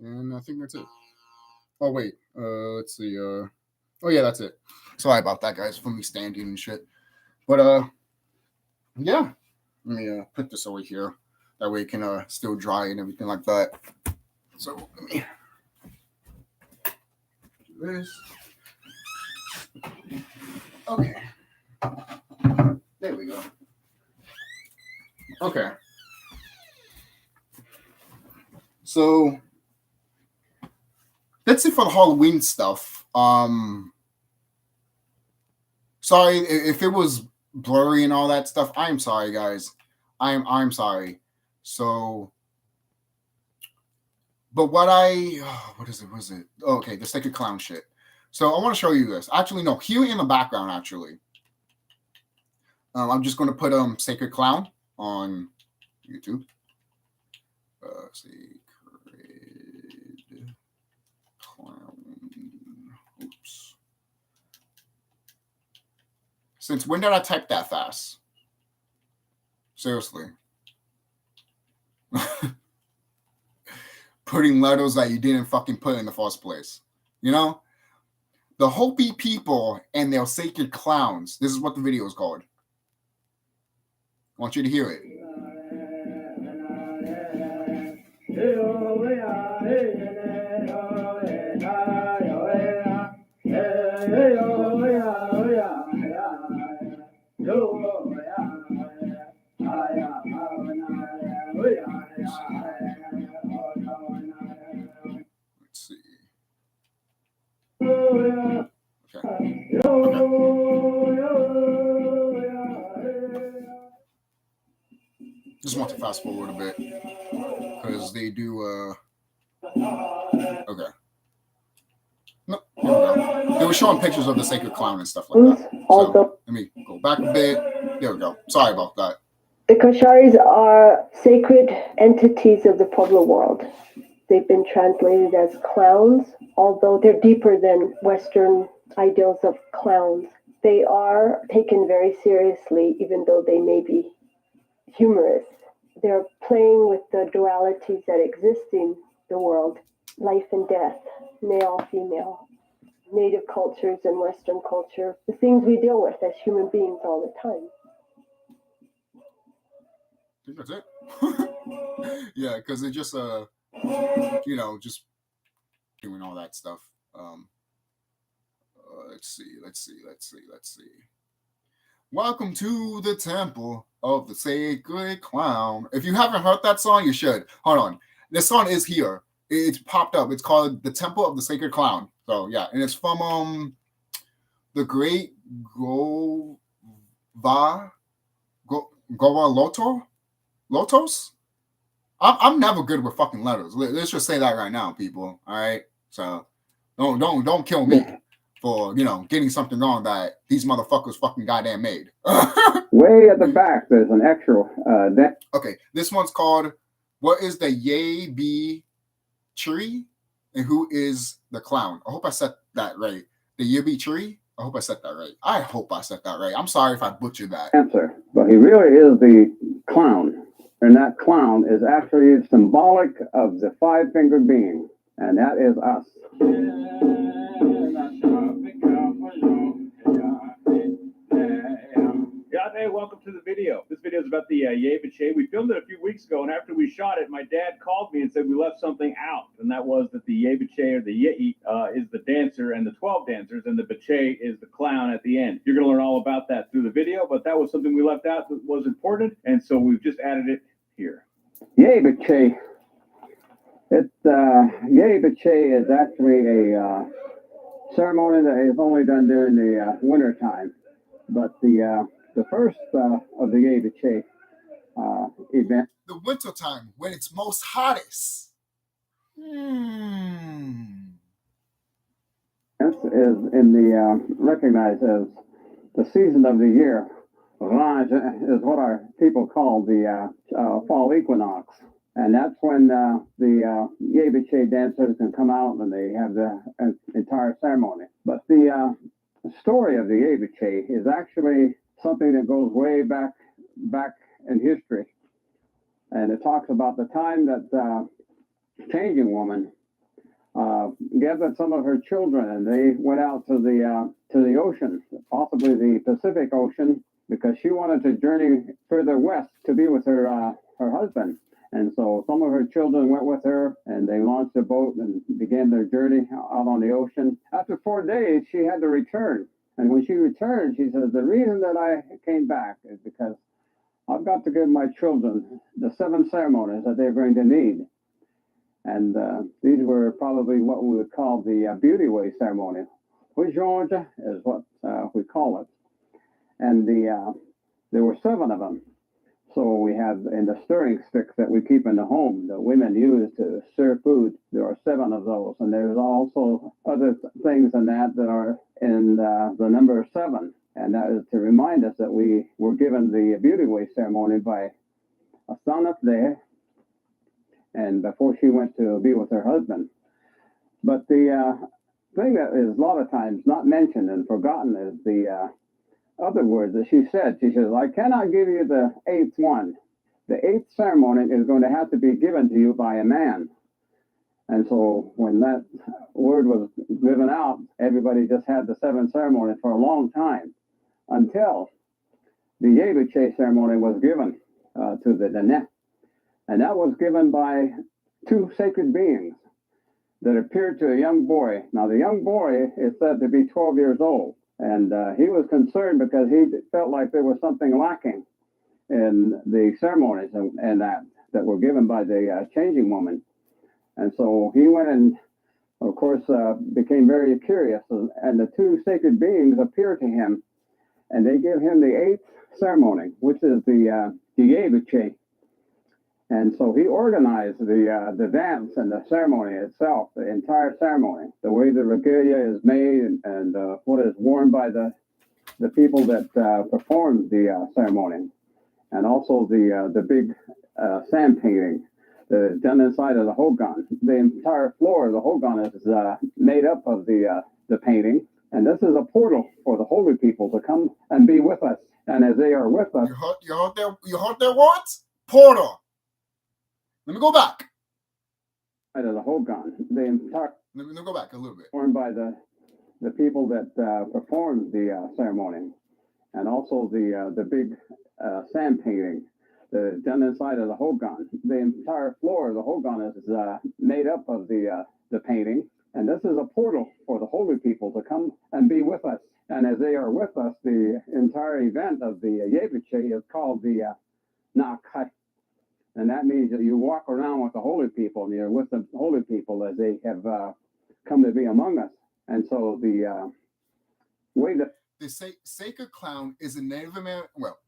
And I think that's it. Oh, wait. Let's see. Oh, yeah, that's it. Sorry about that, guys, for me standing and shit. But, yeah. Let me put this over here. That way it can still dry and everything like that. So, let me do this. Okay. There we go. Okay. So, that's it for the Halloween stuff. Sorry if it was blurry and all that stuff. I'm sorry, guys. I'm sorry. So, but what is it? Oh, okay, the Sacred Clown shit. So I want to show you this. Actually, no, here in the background, actually. I'm just going to put Sacred Clown on YouTube. Sacred Clown. Oops. Since when did I type that fast? Seriously. Putting letters that you didn't fucking put in the first place. You know? The Hopi people and their sacred clowns. This is what the video is called. I want you to hear it. Let's see. Okay. Just want to fast forward a bit because they do. Okay. No, there we go. There was showing pictures of the sacred clown and stuff like that. So let me go back a bit. There we go. Sorry about that. The Kasharis are sacred entities of the Pueblo world. They've been translated as clowns, although they're deeper than Western ideals of clowns. They are taken very seriously, even though they may be humorous. They're playing with the dualities that exist in the world, life and death, male, female, native cultures and Western culture, the things we deal with as human beings all the time. I think that's it. Yeah, because they just, just doing all that stuff. Let's see. Welcome to the Temple of the Sacred Clown. If you haven't heard that song, you should. Hold on. This song is here. It's popped up. It's called The Temple of the Sacred Clown. So, yeah. And it's from the great Lotos? I'm never good with fucking letters. Let's just say that right now, people. All right? So, don't kill me for, getting something wrong that these motherfuckers fucking goddamn made. Way at the back, there's an extra. Okay, this one's called What is the Yay Be Tree? And who is the clown? I hope I said that right. The Yay Be Tree? I hope I said that right. I hope I said that right. I'm sorry if I butchered that. Answer. But he really is the clown. And that clown is actually symbolic of the five-fingered being. And that is us. Hey, welcome to the video. This video is about the Yay Bache. We filmed it a few weeks ago, and after we shot it, my dad called me and said we left something out, and that was that the Yay Bache, or the Yei, is the dancer and the 12 dancers, and the Bache is the clown at the end. You're going to learn all about that through the video, but that was something we left out that was important, and so we've just added it here. Yay Bache. Yay Bache is actually a ceremony that is only done during the winter time, but the first of the Yay Bache event. The winter time when it's most hottest. This is recognized as the season of the year. RANT is what our people call the fall equinox. And that's when the Yay Bache dancers can come out and they have the entire ceremony. But the story of the Yay Bache is actually something that goes way back in history. And it talks about the time that Changing Woman gathered some of her children and they went out to the ocean, possibly the Pacific Ocean, because she wanted to journey further west to be with her husband. And so some of her children went with her and they launched a boat and began their journey out on the ocean. After 4 days, she had to return. And when she returned, she says, the reason that I came back is because I've got to give my children the 7 ceremonies that they're going to need. And these were probably what we would call the Beauty Way ceremony. Which Georgia is what we call it. And there were 7 of them. So we have in the stirring sticks that we keep in the home, the women use to stir food. There are 7 of those. And there's also other things in that are in the number 7. And that is to remind us that we were given the Beauty Way ceremony by a son up there, and before she went to be with her husband. But the thing that is a lot of times not mentioned and forgotten is the other words that she said. She says, I cannot give you the 8th one. The 8th ceremony is going to have to be given to you by a man. And so when that word was given out, everybody just had the 7 ceremonies for a long time until the Yay Bache ceremony was given to the Dene. And that was given by 2 sacred beings that appeared to a young boy. Now, the young boy is said to be 12 years old. And he was concerned because he felt like there was something lacking in the ceremonies and that were given by the Changing Woman. And so he went and, of course, became very curious. And the 2 sacred beings appeared to him, and they give him the 8th ceremony, which is the Yay Bache. And so he organized the dance and the ceremony itself, the entire ceremony, the way the regalia is made and what is worn by the people that perform the ceremony, and also the big sand painting that is done inside of the Hogan. The entire floor of the Hogan is made up of the painting, and this is a portal for the holy people to come and be with us. And as they are with us, you heard their words? Portal. Let me go back. Out of the Hogan, the entire. Let me go back a little bit. Formed by the people that perform the ceremony, and also the big sand painting that is done inside of the Hogan. The entire floor of the Hogan is made up of the painting, and this is a portal for the holy people to come and be with us. And as they are with us, the entire event of the Yeviche is called the Nakai. And that means that you walk around with the holy people, and you're with the holy people as they have come to be among us. And so the way that the sacred clown is a Native American, well,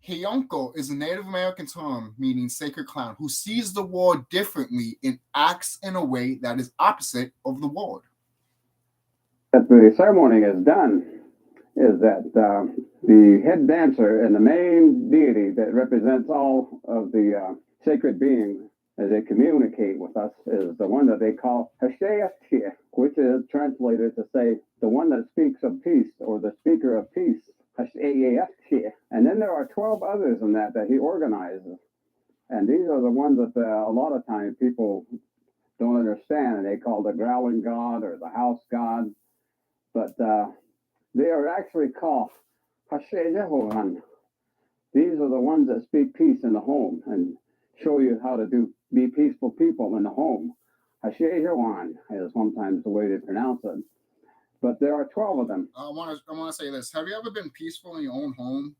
Heyonko is a Native American term meaning sacred clown who sees the world differently and acts in a way that is opposite of the world. That the ceremony is done is that the head dancer and the main deity that represents all of the sacred beings as they communicate with us is the one that they call Hashayati, which is translated to say the one that speaks of peace or the speaker of peace. Hashayati. And then there are 12 others in that he organizes. And these are the ones that a lot of times people don't understand, and they call the growling god or the house god. But they are actually called Hashayati. These are the ones that speak peace in the home and show you how to be peaceful people in the home. Hashayati is sometimes the way they pronounce it. But there are 12 of them. I want to say this. Have you ever been peaceful in your own home?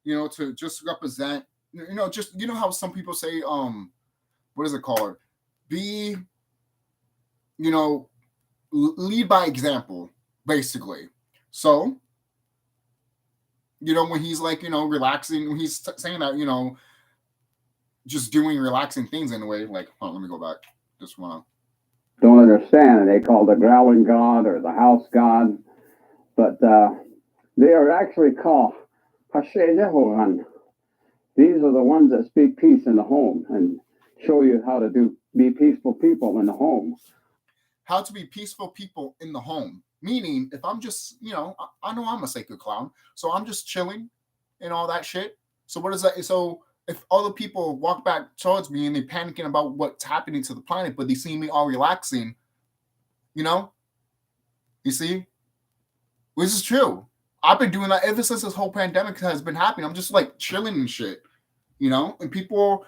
You know, to just represent, just, how some people say, what is it called? Be, lead by example, basically. So, when he's like, relaxing, when he's saying that, just doing relaxing things in a way, like, let me go back. Just want to. Don't understand, and they call the growling god or the house god, but they are actually called Hashayati. These are the ones that speak peace in the home and show you how to be peaceful people in the home. How to be peaceful people in the home, meaning if I'm just, I know I'm a sacred clown, so I'm just chilling and all that shit. So what is that? So if other people walk back towards me and they're panicking about what's happening to the planet, but they see me all relaxing, you see, which is true. I've been doing that ever since this whole pandemic has been happening. I'm just like chilling and shit, and people,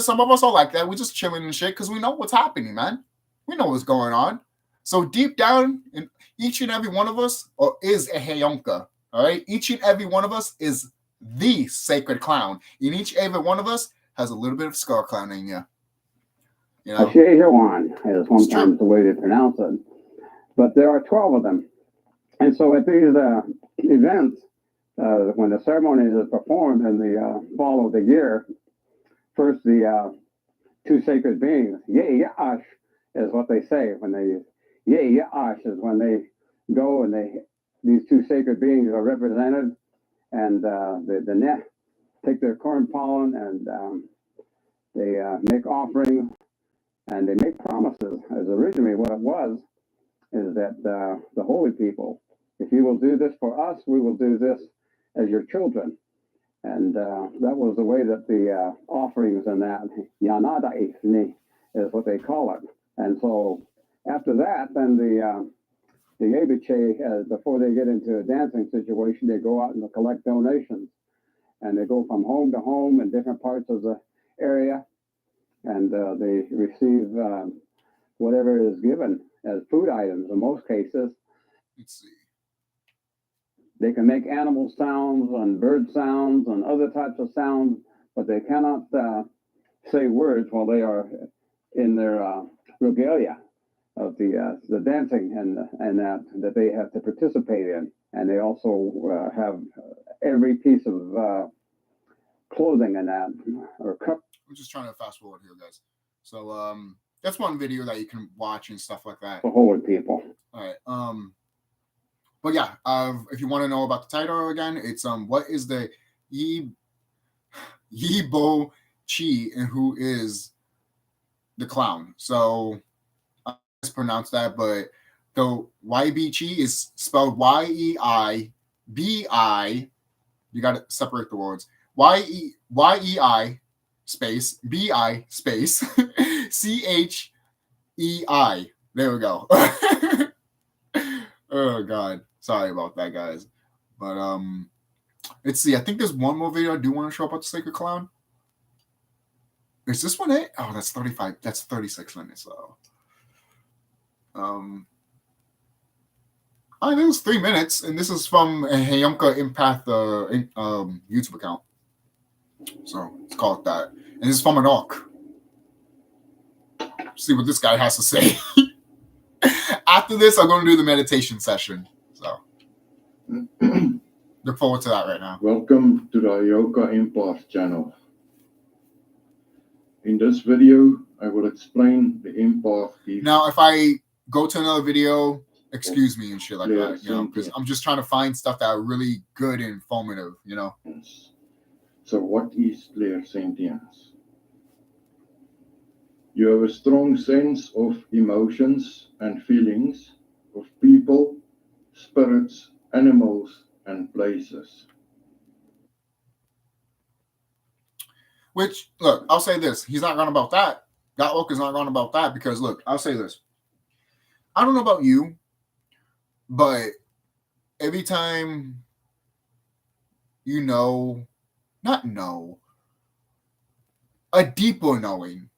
some of us are like that. We're just chilling and shit because we know what's happening, man. We know what's going on. So deep down in each and every one of us is a Heyonka, all right? Each and every one of us is the sacred clown. And each every one of us has a little bit of SqaWn in you. Hashayati is sometimes the way they pronounce it. But there are 12 of them. And so at these events, when the ceremonies are performed in the fall of the year, first the two sacred beings, Ye'yash is what they say. When they, Ye'yash is when they go and these two sacred beings are represented, and the net take their corn pollen and they make offerings and they make promises. As originally what it was is that the holy people, if you will do this for us, we will do this as your children. And that was the way that the offerings and that Yanada is what they call it. And so after that, then the Yeviche, before they get into a dancing situation, they go out and collect donations. And they go from home to home in different parts of the area. And they receive whatever is given as food items in most cases. Let's see. They can make animal sounds and bird sounds and other types of sounds, but they cannot say words while they are in their regalia of the dancing and that they have to participate in. And they also have every piece of clothing in that, or cup. I'm just trying to fast forward here, guys. So that's one video that you can watch and stuff like that. For holy people. All right. But yeah, if you want to know about the title again, it's what is the Yibo Chi and who is the clown? So I mispronounced that, but the YB Chi is spelled YEIBI. You got to separate the words. YEI space BI space CHEI. There we go. Oh God, sorry about that, guys. But let's see. I think there's one more video I do want to show about the Sacred Clown. Is this one it? Oh, that's 35. That's 36 minutes. So, I think it was 3 minutes, and this is from a Hayumka Empath YouTube account. So it's called that, and this is from an orc. See what this guy has to say. After this, I'm going to do the meditation session. So look forward to that right now. Welcome to the Hayumka Empath channel. In this video, I will explain the empath gift. Now, if I go to another video, excuse me and shit like that, you know, because I'm just trying to find stuff that are really good and informative, you know. So what is clairsentience? You have a strong sense of emotions and feelings of people, spirits, animals, and places. Which, look, I'll say this. He's not wrong about that. That Oak is not wrong about that because, look, I'll say this. I don't know about you, but every time you know, not know, a deeper knowing.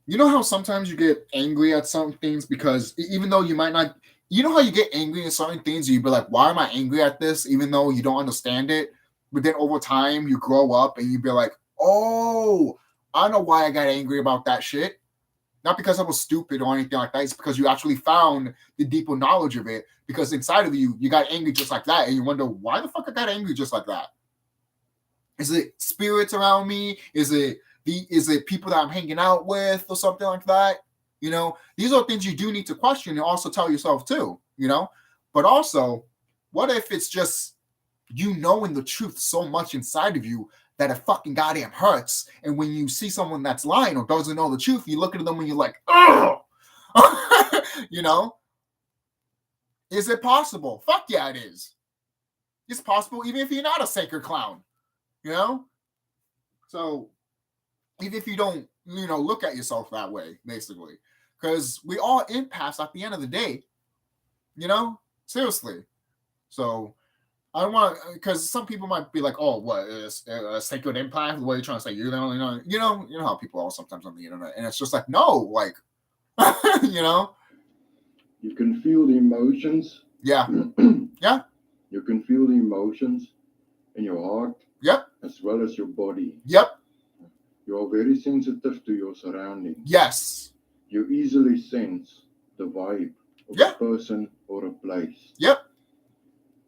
You know how sometimes you get angry at some things because even though you might not, you know how you get angry at certain things, you'd be like, why am I angry at this? Even though you don't understand it. But then over time, you grow up and you'd be like, oh, I know why I got angry about that shit. Not because I was stupid or anything like that. It's because you actually found the deeper knowledge of it. Because inside of you, you got angry just like that. And you wonder, why the fuck I got angry just like that? Is it spirits around me? Is it people that I'm hanging out with or something like that? You know, these are things you do need to question and also tell yourself too, you know? But also, what if it's just you knowing the truth so much inside of you that it fucking goddamn hurts. And when you see someone that's lying or doesn't know the truth, you look at them and you're like, oh, you know, is it possible? Fuck yeah, it is. It's possible even if you're not a sacred clown, you know? So even if you don't, you know, look at yourself that way, basically, because we all empaths at the end of the day, you know, seriously. So I don't want, because some people might be like, oh, what is a sacred empath? What are you trying to say? You're the only one, you know how people are sometimes on the internet, and it's just like, no, like, you know, you can feel the emotions. Yeah. Yeah. You can feel the emotions in your heart. Yep. As well as your body. Yep. You are very sensitive to your surroundings. Yes. You easily sense the vibe of a person or a place. Yep.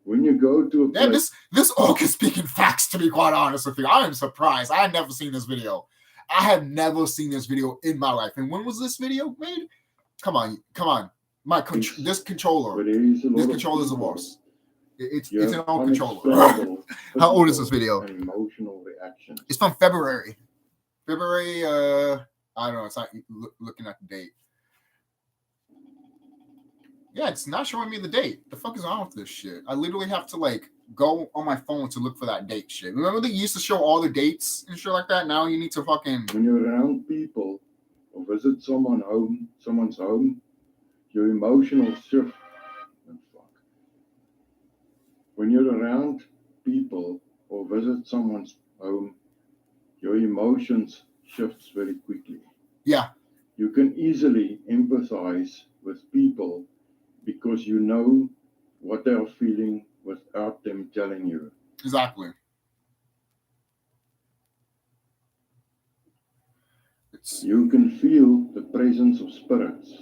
When you go to a place... This orc is speaking facts, to be quite honest with you. I am surprised. I had never seen this video. I have never seen this video in my life. And when was this video made? Come on. This controller. This controller is the worst. It's an old controller. How old is this video? Emotional reaction. It's from February. I don't know. It's not looking at the date. Yeah, it's not showing me the date. The fuck is wrong with this shit? I literally have to like go on my phone to look for that date shit. Remember they used to show all the dates and shit like that? Now you need to fucking... When you're around people or visit someone's home, your emotional shift. When you're around people or visit someone's home, your emotions shifts very quickly. Yeah. You can easily empathize with people because you know what they are feeling without them telling you. Exactly. You can feel the presence of spirits.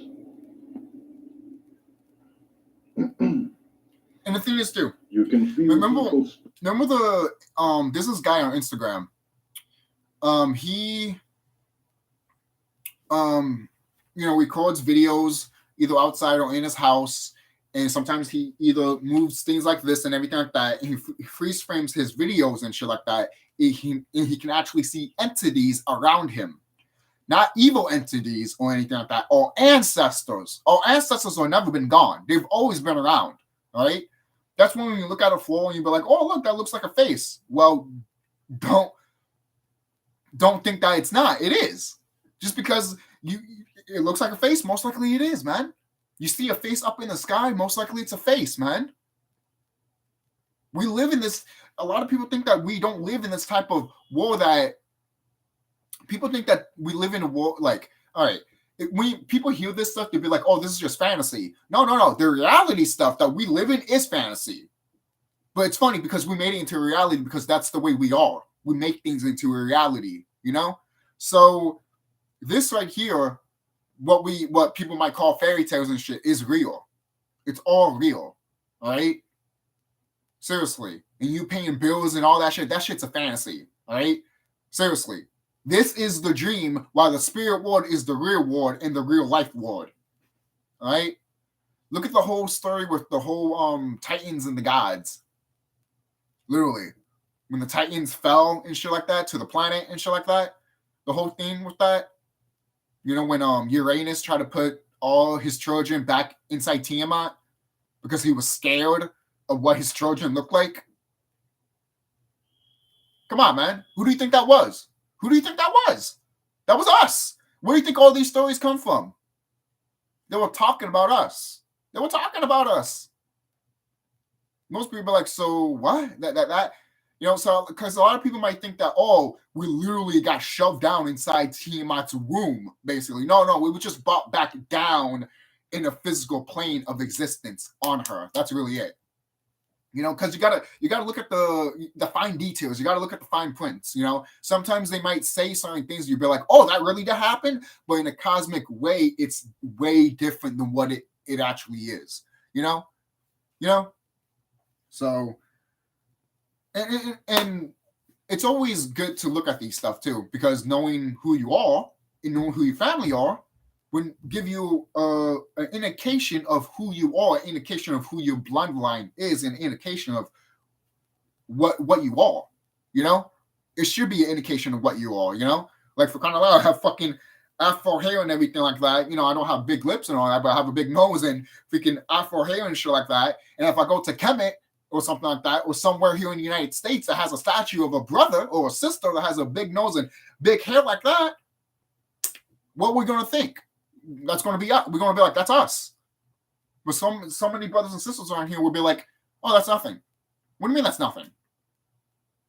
And the thing is too, you can feel remember the there's this guy on Instagram. He records videos either outside or in his house, and sometimes he either moves things like this and everything like that, and he freeze frames his videos and shit like that. And he can actually see entities around him, not evil entities or anything like that, or ancestors. Our ancestors have never been gone. They've always been around, right? That's when you look at a floor and you be like, oh, look, that looks like a face. Well, don't think that it's not. It is. Just because it looks like a face, most likely it is, man. You see a face up in the sky, most likely it's a face, man. We live in this. A lot of people think that we don't live in this type of war that people think that we live in a world like, all right, when people hear this stuff, they'll be like, oh, this is just fantasy. No. The reality stuff that we live in is fantasy. But it's funny because we made it into reality because that's the way we are. We make things into a reality, So this right here, what people might call fairy tales and shit, is real. It's all real, all right? Seriously. And you paying bills and all that shit's a fantasy, all right? Seriously. This is the dream, while the spirit world is the real world and the real life world. All right? Look at the whole story with the whole Titans and the gods. Literally. When the Titans fell and shit like that to the planet and shit like that, the whole thing with that, when Uranus tried to put all his children back inside Tiamat because he was scared of what his children looked like. Come on, man. Who do you think that was? Who do you think that was? That was us. Where do you think all these stories come from? They were talking about us. Most people are like, so what? So because a lot of people might think that, oh, we literally got shoved down inside Tiamat's womb, basically. No, we were just brought back down in a physical plane of existence on her. That's really it. Because you gotta look at the fine details. You gotta look at the fine prints. Sometimes they might say certain things. You'd be like, "Oh, that really did happen," but in a cosmic way, it's way different than what it actually is. So, and it's always good to look at these stuff too, because knowing who you are and knowing who your family are would give you an indication of who you are, an indication of who your bloodline is, an indication of what you are. It should be an indication of what you are. Like for kind of I have fucking afro hair and everything like that. I don't have big lips and all that, but I have a big nose and freaking afro hair and shit like that. And if I go to Kemet or something like that, or somewhere here in the United States that has a statue of a brother or a sister that has a big nose and big hair like that, what we're gonna think? That's going to be us. We're going to be like, that's us. But so many brothers and sisters around here will be like, oh, that's nothing. What do you mean that's nothing?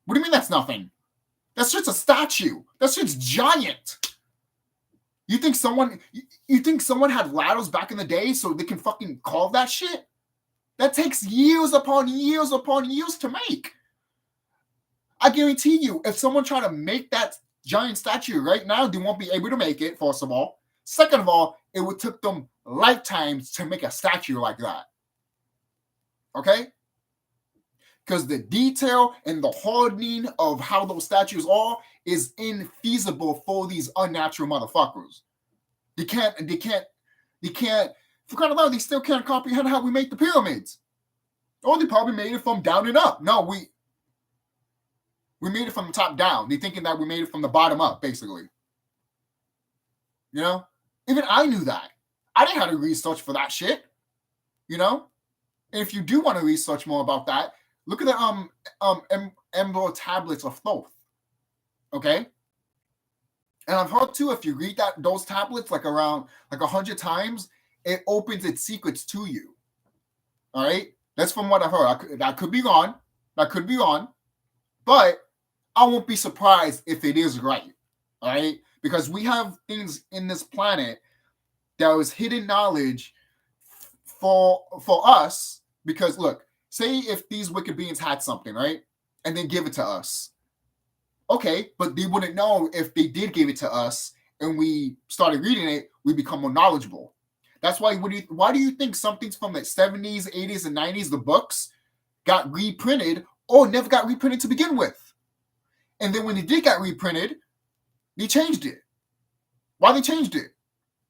What do you mean that's nothing? That's just a statue. That's just giant. You think someone had ladders back in the day so they can fucking carve that shit? That takes years upon years upon years to make. I guarantee you, if someone tried to make that giant statue right now, they won't be able to make it, first of all. Second of all, it would take them lifetimes to make a statue like that. Okay? Because the detail and the hardening of how those statues are is infeasible for these unnatural motherfuckers. They can't, for kind of loud, they still can't comprehend how we make the pyramids. Or they probably made it from down and up. No, we made it from the top down. They're thinking that we made it from the bottom up, basically. Even I knew that. I didn't have to research for that shit. And if you do want to research more about that, look at the Ember Tablets of Thoth. Okay? And I've heard too, if you read those tablets around 100 times, it opens its secrets to you. All right? That's from what I heard. That could be wrong. But I won't be surprised if it is right. All right? Because we have things in this planet that was hidden knowledge for us. Because look, say if these wicked beings had something, right? And then give it to us. Okay, but they wouldn't know if they did give it to us and we started reading it, we become more knowledgeable. That's why why do you think some things from the 70s, 80s, and 90s, the books, got reprinted or never got reprinted to begin with? And then when it did get reprinted, they changed it. Why they changed it?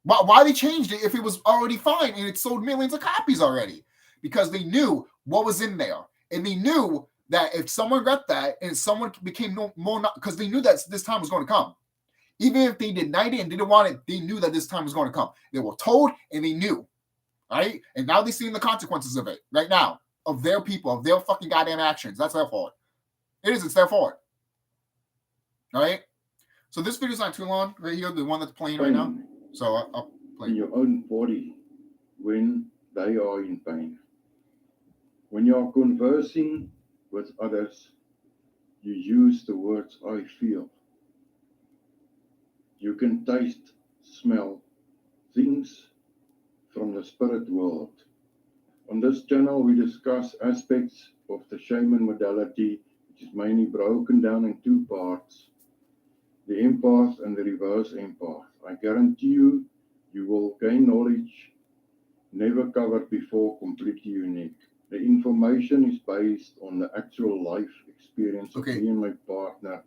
Why they changed it if it was already fine and it sold millions of copies already? Because they knew what was in there. And they knew that if someone got that and someone became more, because they knew that this time was going to come. Even if they denied it and didn't want it, they knew that this time was going to come. They were told and they knew, right? And now they're seeing the consequences of it right now, of their people, of their fucking goddamn actions. That's their fault. It's their fault. All right? So this video's not too long right here, the one that's playing right now. So I'll play. In your own body when they are in pain. When you are conversing with others, you use the words I feel. You can taste, smell things from the spirit world. On this channel, we discuss aspects of the shaman modality, which is mainly broken down in two parts, the empath and the reverse empath. I guarantee you, you will gain knowledge never covered before, completely unique. The information is based on the actual life experience of me and my partner.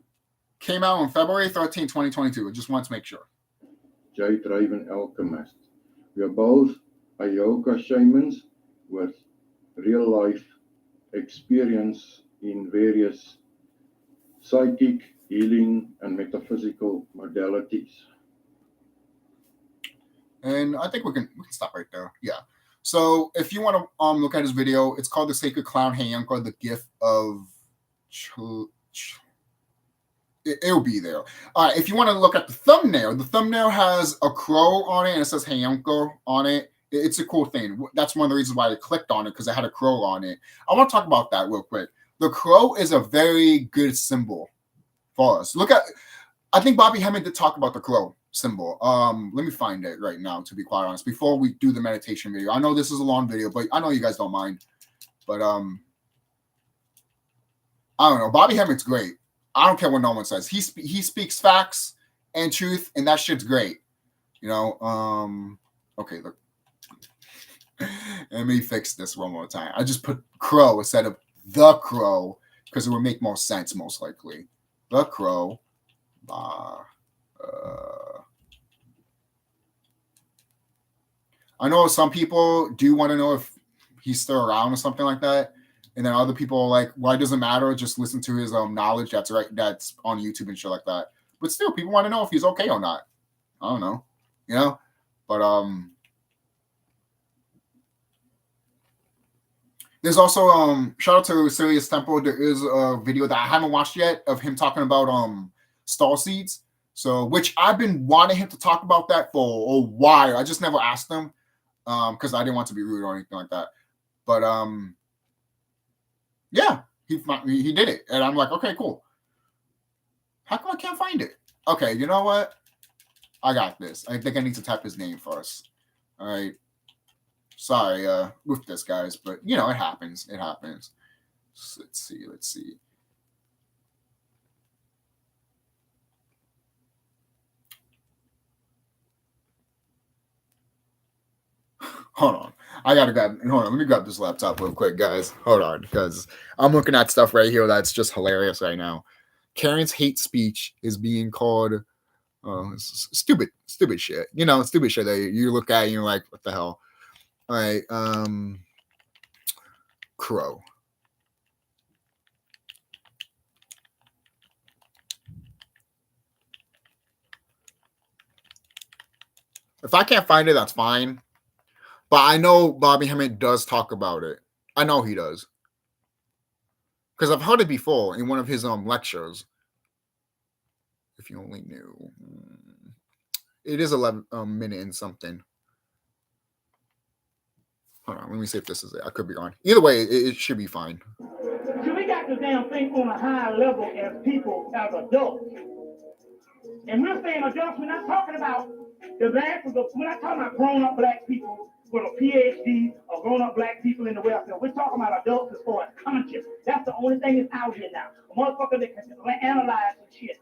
Came out on February 13, 2022. I just want to make sure. Jade Raven Alchemist. We are both Ayoka shamans with real life experience in various psychic, healing, and metaphysical modalities. And I think we can stop right there. Yeah. So if you want to look at his video, it's called The Sacred Clown Hayanko, the gift of it'll be there. All right, if you want to look at the thumbnail has a crow on it and it says Hayanko on it. It's a cool thing. That's one of the reasons why I clicked on it, because it had a crow on it. I want to talk about that real quick. The crow is a very good symbol for us. I think Bobby Hemmett did talk about the crow symbol. Let me find it right now, to be quite honest, before we do the meditation video. I know this is a long video, but I know you guys don't mind. But I don't know. Bobby Hemmett's great. I don't care what no one says. He speaks facts and truth, and that shit's great. You know. Okay, look. Let me fix this one more time. I just put crow instead of the crow because it would make more sense, most likely. The crow. I know some people do want to know if he's still around or something like that, and then other people are like, "Why does it matter? Just listen to his knowledge that's on YouTube and shit like that." But still, people want to know if he's okay or not. I don't know, you know. But there's also shout out to Sirius Temple. There is a video that I haven't watched yet of him talking about star seeds. So, which I've been wanting him to talk about that for a while. I just never asked him because I didn't want to be rude or anything like that. But yeah, he did it, and I'm like, okay, cool. How come I can't find it? Okay, you know what? I got this. I think I need to type his name first. All right. Sorry with this, guys, but you know it happens. It happens. So, let's see. Hold on. Hold on. Let me grab this laptop real quick, guys. Hold on, because I'm looking at stuff right here that's just hilarious right now. Karen's hate speech is being called stupid shit. You know, stupid shit that you look at and you're like, what the hell? All right. Crow. If I can't find it, that's fine. But I know Bobby Hemmett does talk about it. I know he does. Because I've heard it before in one of his lectures. If you only knew. It is 11 minute and something. Hold on, let me see if this is it. I could be wrong. Either way, it should be fine. So we got this damn thing on a high level as people, as adults. And we're saying adults, we're not talking about the black, we're not talking about grown-up black people with a PhD or grown-up black people in the welfare. We're talking about adults as far as conscious. That's the only thing that's out here now. A motherfucker that can analyze some shit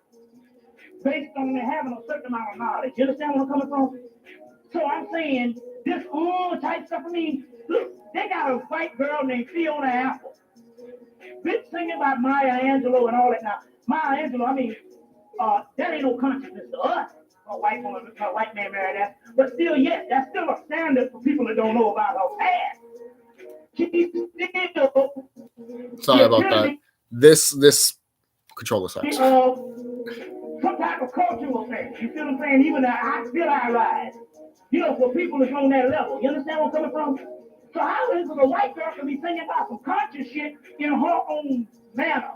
based on them having a certain amount of knowledge. You understand where I'm coming from? So I'm saying this type stuff. I mean, look, they got a white girl named Fiona Apple. Bitch singing about Maya Angelou and all that now. Maya Angelou, I mean, that ain't no consciousness to us. a white woman, a white man married that. But still, yes, that's still a standard for people that don't know about her past. She's still Sorry about that. This controller sucks. Some type of cultural thing. You see what I'm saying? Even I still allies. You know, for people that's on that level. You understand where I'm coming from? So how is it a white girl can be singing about some conscious shit in her own manner?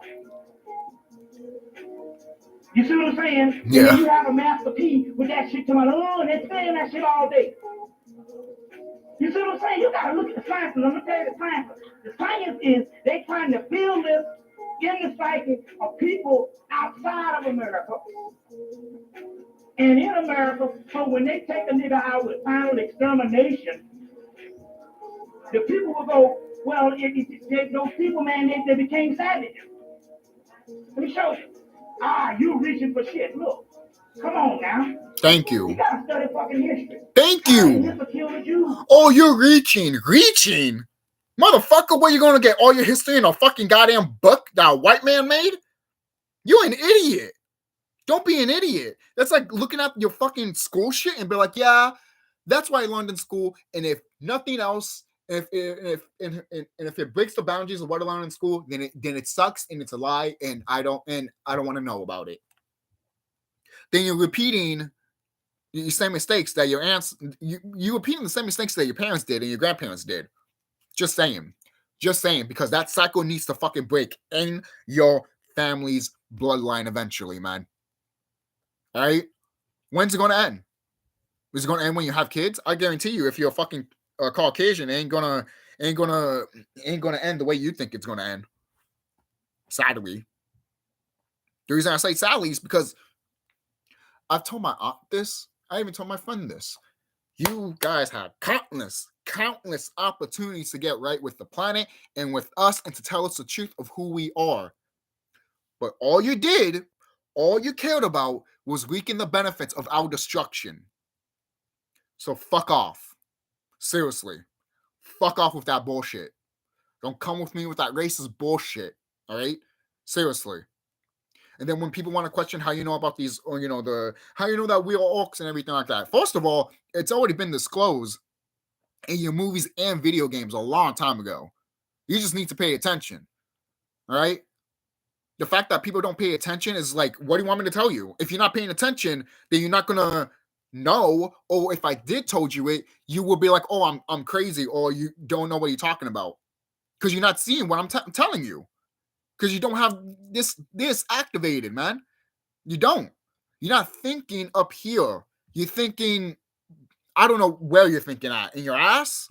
You see what I'm saying? Yeah. And then you have a Master P with that shit coming on, and they're saying that shit all day. You see what I'm saying? You gotta look at the science. And I'm gonna tell you the science. The science is they trying to build this in the psyche of people outside of America. And in America, so when they take a nigga out with final extermination, the people will go, well, those people, man, they became savages. Let me show you. You reaching for shit. Look. Come on now. Thank you. You gotta study fucking history. Thank you. Oh, you're reaching. Motherfucker, where you gonna get all your history in a fucking goddamn book that a white man made? You're an idiot. Don't be an idiot. That's like looking at your fucking school shit and be like, yeah, that's why I learned in school. And if nothing else, if it breaks the boundaries of what I learned in school, then it sucks and it's a lie, and I don't want to know about it. Then you're repeating the same mistakes that your aunts, you repeating the same mistakes that your parents did and your grandparents did. Just saying, because that cycle needs to fucking break in your family's bloodline eventually, man. All right? When's it going to end? Is it going to end when you have kids? I guarantee you, if you're a fucking Caucasian, it ain't gonna end the way you think it's gonna end. Sadly. The reason I say sadly is because I've told my aunt this. I even told my friend this. You guys had countless opportunities to get right with the planet and with us and to tell us the truth of who we are. But all you cared about was reaping the benefits of our destruction. So fuck off. Seriously. Fuck off with that bullshit. Don't come with me with that racist bullshit. All right? Seriously. And then when people want to question how you know about these, or how you know that we are orcs and everything like that. First of all, it's already been disclosed in your movies and video games a long time ago. You just need to pay attention. All right? The fact that people don't pay attention is like, what do you want me to tell you? If you're not paying attention, then you're not gonna know. Or if I did told you it, you will be like, oh, I'm crazy, or you don't know what you're talking about. Because you're not seeing what I'm telling you. Because you don't have this activated, man. You don't. You're not thinking up here. You're thinking, I don't know where you're thinking at. In your ass?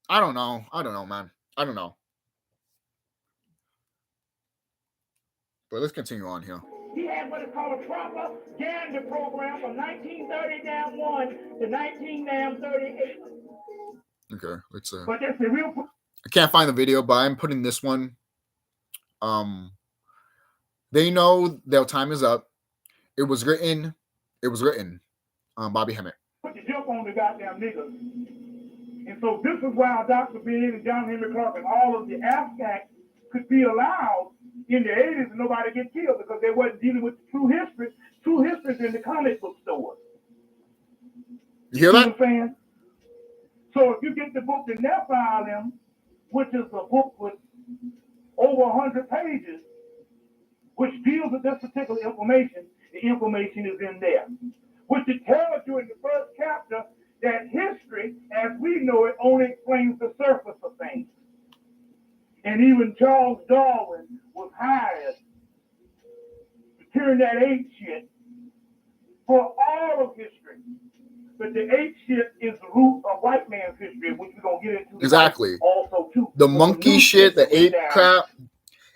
I don't know, man. I don't know. But let's continue on here. He had what is called a propaganda program from 1930-1 to 1938. Okay, let's But that's the real. I can't find the video, but I'm putting this one. They know their time is up. It was written. Bobby Hemmett. Put the jump on the goddamn niggas. And so this is why Dr. Ben and John Henry Clark and all of the ASCAC could be allowed in the 80s and nobody get killed because they wasn't dealing with the true history. True history in the comic book stores. You hear that? You know what I'm saying? So if you get the book, the Nephilim, which is a book with over 100 pages, which deals with this particular information, the information is in there. Which it tells you in the first chapter that history, as we know it, only explains the surface of things. And even Charles Darwin was hired to turn that ape shit for all of history. But the ape shit is the root of white man's history, which we're going to get into. Exactly. Also, too. The monkey shit, the ape crap,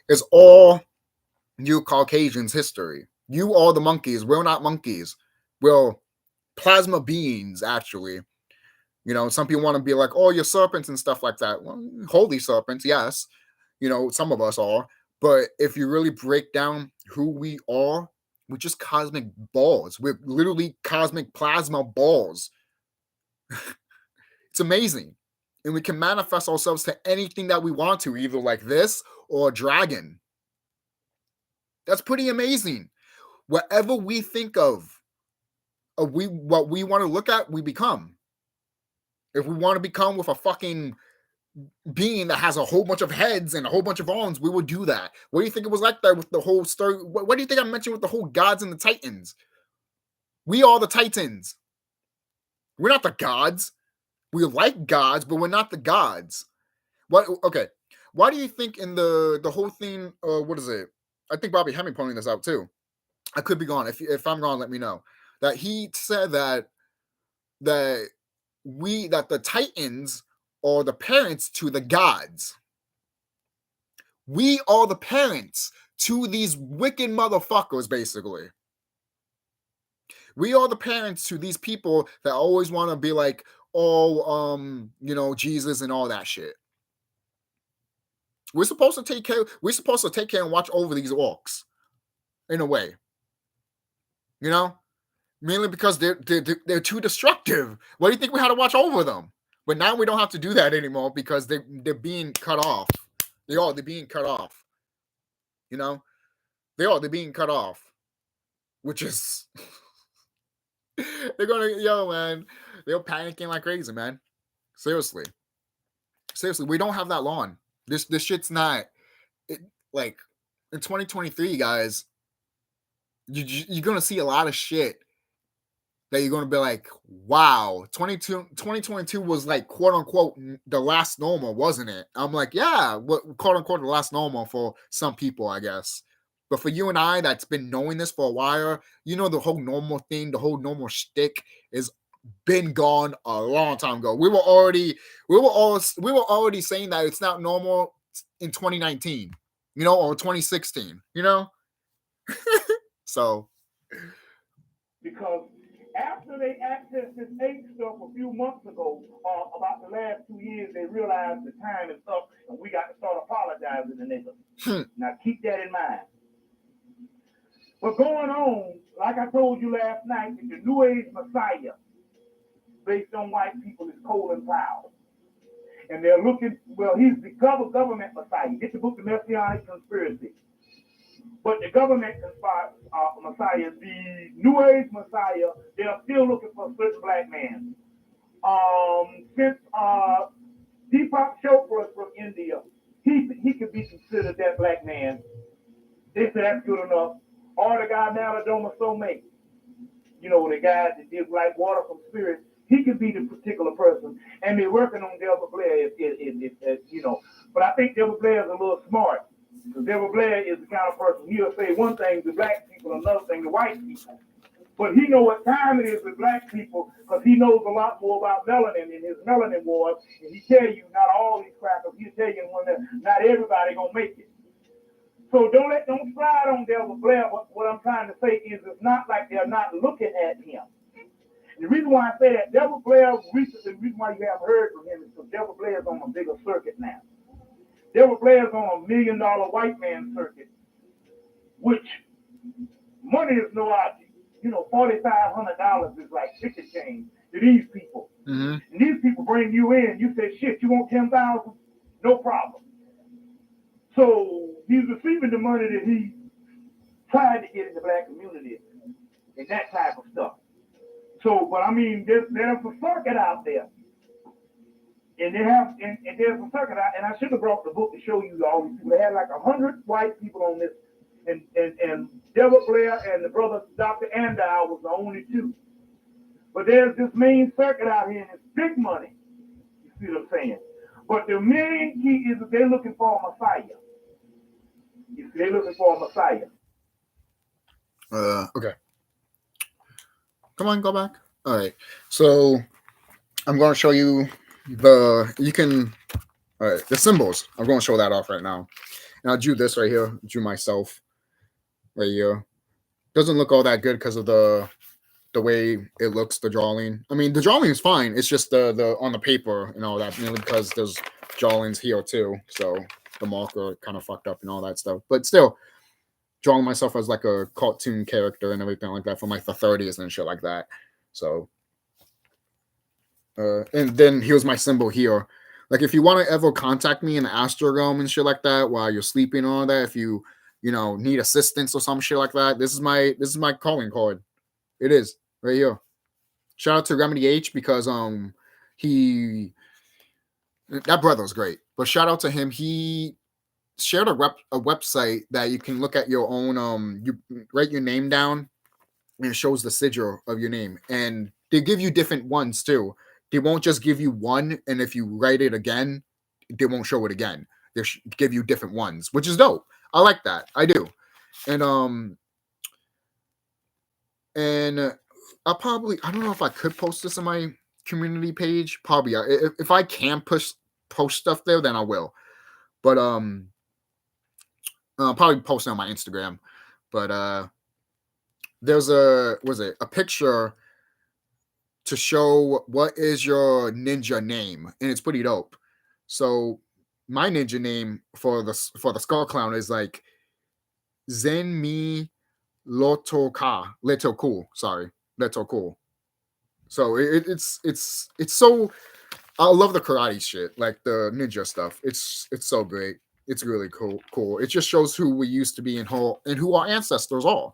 is all you Caucasians' history. You are the monkeys. We're not monkeys. We're plasma beings, actually. Some people want to be like, oh, you're serpents and stuff like that. Well, holy serpents, yes. Some of us are. But if you really break down who we are, we're just cosmic balls. We're literally cosmic plasma balls. It's amazing. And we can manifest ourselves to anything that we want to, either like this or a dragon. That's pretty amazing. Whatever we think of, what we want to look at, we become. If we want to become with a fucking being that has a whole bunch of heads and a whole bunch of arms, we would do that. What do you think it was like that with the whole story? What do you think I mentioned with the whole gods and the titans? We are the titans. We're not the gods. We like gods, but we're not the gods. What? Okay. Why do you think in the whole thing? What is it? I think Bobby Hemming pointing this out too. I could be gone. If I'm wrong, let me know. That he said that the titans are the parents to the gods. We are the parents to these wicked motherfuckers, basically. We are the parents to these people that always want to be like, Jesus and all that shit. We're supposed to take care and watch over these orcs, in a way. Mainly because they're too destructive. Why do you think we had to watch over them? But now we don't have to do that anymore because they're being cut off. They're being cut off. They're being cut off. Which is they're man. They're panicking like crazy, man. Seriously, we don't have that long. This shit's not like in 2023, guys. You're gonna see a lot of shit that you're gonna be like, wow, 2022 was like quote unquote the last normal, wasn't it? I'm like, yeah, quote unquote the last normal for some people, I guess. But for you and I, that's been knowing this for a while, the whole normal thing, the whole normal shtick is been gone a long time ago. We were already saying that it's not normal in 2019, or 2016, So because after they accessed this 8 stuff a few months ago, about the last 2 years, they realized the time is up and we got to start apologizing to niggas. Now keep that in mind. What's going on, like I told you last night, is the New Age Messiah, based on white people, is Colin Powell. And they're looking, he's the government Messiah. Get the book, The Messianic Conspiracy. But the government Messiah, the New Age Messiah, they are still looking for a certain black man. Since Deepak Chopra is from India, he could be considered that black man. They said that's good enough. Or the guy Maladoma Somé, the guy that did like water from Spirit, he could be the particular person. And they're working on Delbert Blair, But I think Delbert Blair is a little smart. Because Delbert Blair is the kind of person, he'll say one thing to black people, another thing to white people. But he knows what time it is with black people because he knows a lot more about melanin in his melanin wars. And he tell you, not all these crackers, he'll tell you not everybody going to make it. So don't slide on Delbert Blair. But what I'm trying to say is it's not like they're not looking at him. And the reason why I say that, Delbert Blair recently, the reason why you haven't heard from him is because Delbert Blair is on a bigger circuit now. Delbert Blair is on $1 million white man circuit, which money is no object. $4,500 is like ticket change to these people. Mm-hmm. And these people bring you in. You say, shit, you want 10,000? No problem. So he's receiving the money that he tried to get in the black community and that type of stuff. So, but I mean, there's a circuit out there. And there's a circuit out, and I should have brought the book to show you all these people. They had like 100 white people on this, and Delbert Blair and the brother Dr. Andau was the only 2. But there's this main circuit out here, and it's big money. You see what I'm saying? But the main key is that they're looking for a Messiah. You see, they're looking for a Messiah. Okay. Come on, go back. All right. So I'm going to show you the symbols. I'm going to show that off right now. And I drew this right here. Drew myself right here. Doesn't look all that good because of the way it looks, the drawing. I mean, the drawing is fine. It's just the on the paper and all that, mainly because there's drawings here too. So the marker kind of fucked up and all that stuff. But still, drawing myself as like a cartoon character and everything like that from like the 30s and shit like that. So and then here's my symbol here. Like if you want to ever contact me in the astral realm and shit like that while you're sleeping and all that, if you need assistance or some shit like that, this is my calling card. It is right here. Shout out to Remedy H because that brother's great. But shout out to him. He shared a website that you can look at your own. You write your name down, and it shows the sigil of your name. And they give you different ones too. They won't just give you one, and if you write it again, they won't show it again. They give you different ones, which is dope. I like that. I do. And I'll probably, I don't know if I could post this on my community page. Probably, if I can post stuff there, then I will. But I'll probably post it on my Instagram. But there's a picture to show what is your ninja name, and it's pretty dope. So my ninja name for the SkullKlown is like Zen Mi Leto Cool. Sorry, Leto Cool. So it's so, I love the karate shit, like the ninja stuff. It's so great. It's really cool. It just shows who we used to be and who our ancestors are.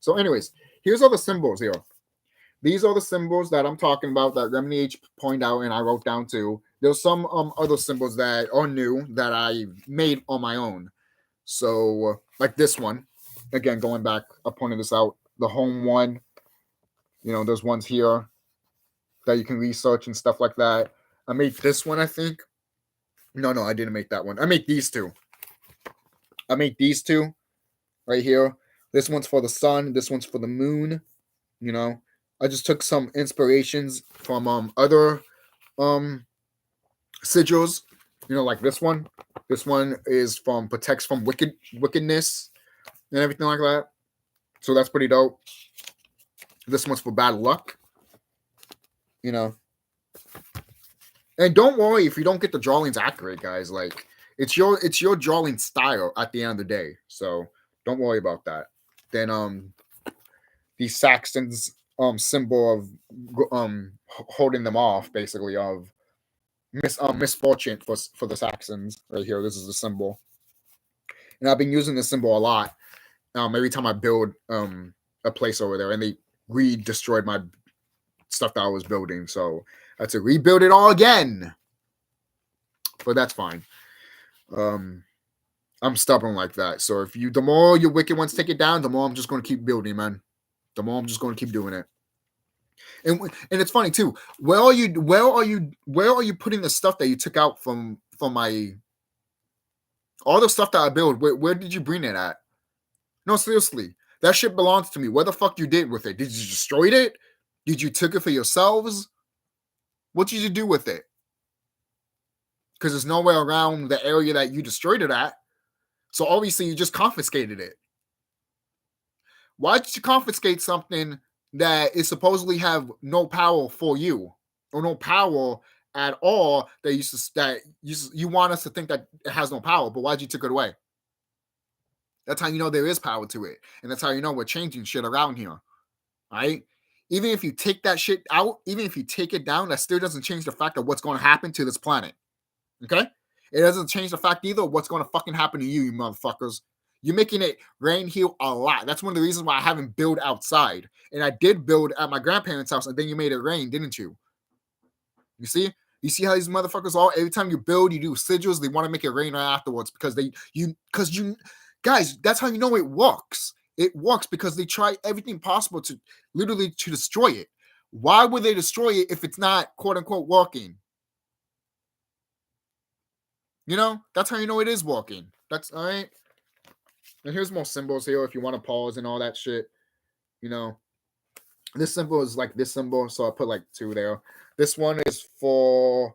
So anyways, here's all the symbols here. These are the symbols that I'm talking about that Remedy H pointed out and I wrote down too. There's some other symbols that are new that I made on my own. So like this one, again, going back, I pointed this out. The home one, there's ones here that you can research and stuff like that. I made this one, I think. No, I didn't make that one. I made these two. Right here. This one's for the sun. This one's for the moon. I just took some inspirations from other sigils, like this one. This one is protects from wickedness and everything like that. So that's pretty dope. This one's for bad luck. And don't worry if you don't get the drawings accurate, guys. Like it's your drawing style at the end of the day. So don't worry about that. Then the Saxons symbol of holding them off, basically, of misfortune for the Saxons right here. This is the symbol, and I've been using this symbol a lot. Every time I build a place over there, and they destroyed my stuff that I was building, so I had to rebuild it all again. But that's fine. I'm stubborn like that. So the more your wicked ones take it down, the more I'm just going to keep building, man. The more I'm just going to keep doing it. And it's funny too. Where are you putting the stuff that you took out from my all the stuff that I build? Where did you bring it at? No, seriously. That shit belongs to me. Where the fuck you did with it? Did you destroy it? Did you take it for yourselves? What did you do with it? Because there's nowhere around the area that you destroyed it at. So obviously you just confiscated it. Why did you confiscate something that is supposedly have no power for you, or no power at all, that you want us to think that it has no power? But why'd you take it away? That's how you know there is power to it, and that's how you know we're changing shit around here, right? Even if you take that shit out, even if you take it down, that still doesn't change the fact of what's going to happen to this planet. Okay, it doesn't change the fact either of what's going to fucking happen to you motherfuckers. You're making it rain here a lot. That's one of the reasons why I haven't built outside. And I did build at my grandparents' house, and then you made it rain, didn't you? You see? You see how these motherfuckers are? Every time you build, you do sigils, they want to make it rain right afterwards because guys, that's how you know it works. It works because they try everything possible to literally to destroy it. Why would they destroy it if it's not quote unquote working? That's how you know it is working. That's all right. And here's more symbols here if you want to pause and all that shit. This symbol is like this symbol, so I put like 2 there. This one is for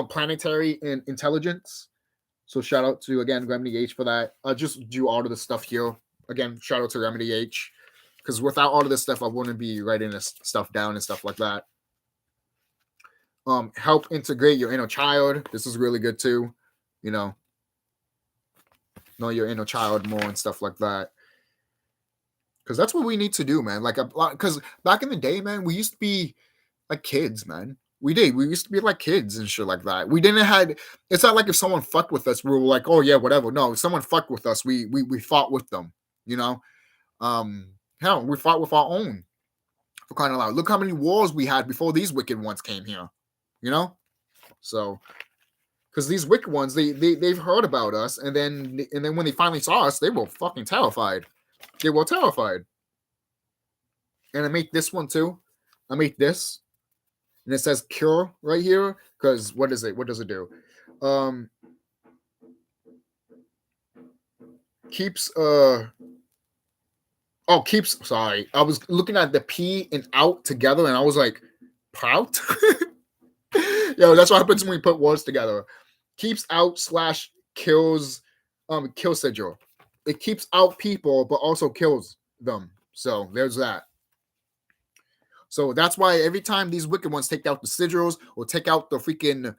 planetary and intelligence. So shout out to, again, Remedy H for that. I just do all of the stuff here. Again, shout out to Remedy H. Because without all of this stuff, I wouldn't be writing this stuff down and stuff like that. Help integrate your inner child. This is really good too. Know your inner child more and stuff like that. Because that's what we need to do, man. Because back in the day, man, we used to be like kids, man. We did. We used to be like kids and shit like that. We didn't had. It's not like if someone fucked with us, we were like, oh yeah, whatever. No, if someone fucked with us, we fought with them. Hell, we fought with our own For crying out loud. Look how many wars we had before these wicked ones came here. You know? So, because these wicked ones, they've heard about us, and then when they finally saw us, they were fucking terrified. They were terrified. And I make this one too. I make this, and it says cure right here. Because what is it? What does it do? Keeps sorry. I was looking at the P and out together, and I was like, prout. Yo, that's what happens when we put words together. Keeps out / kills kill sigil. It keeps out people but also kills them. So there's that. So that's why every time these wicked ones take out the sigils or take out the freaking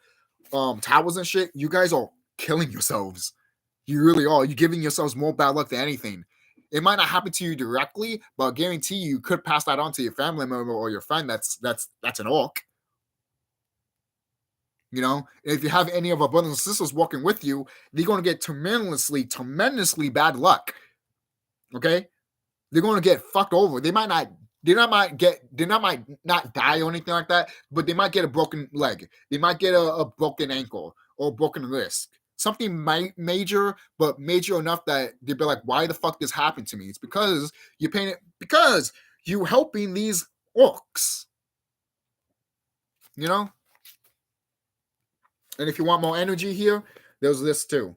towers and shit, you guys are killing yourselves. You really are. You're giving yourselves more bad luck than anything. It might not happen to you directly, but I guarantee you could pass that on to your family member or your friend that's an orc. You know, if you have any of our brothers and sisters walking with you, they're going to get tremendously bad luck. Okay? They're going to get fucked over. They might not die or anything like that, but they might get a broken leg. They might get a broken ankle or a broken wrist. Something major, but major enough that they'd be like, why the fuck this happened to me? It's because you're paying it, because you helping these orcs. You know? And if you want more energy here, there's this too.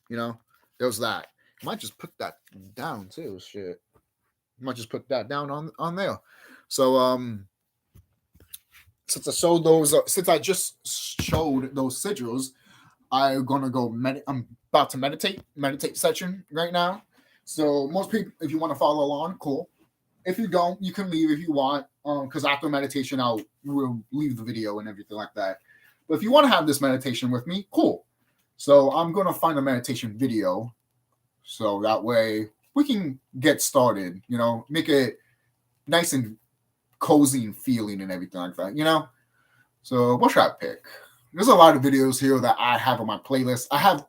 You know, there's that. I might just put that down too. Shit. I might just put that down on there. So since I just showed those sigils, I'm gonna go I'm about to meditate session right now. So most people, if you want to follow along, cool. If you don't, you can leave if you want. Because after meditation, we'll leave the video and everything like that. But if you want to have this meditation with me, cool. So I'm going to find a meditation video so that way we can get started, you know, make it nice and cozy and feeling and everything like that, you know? So what should I pick? There's a lot of videos here that I have on my playlist. I have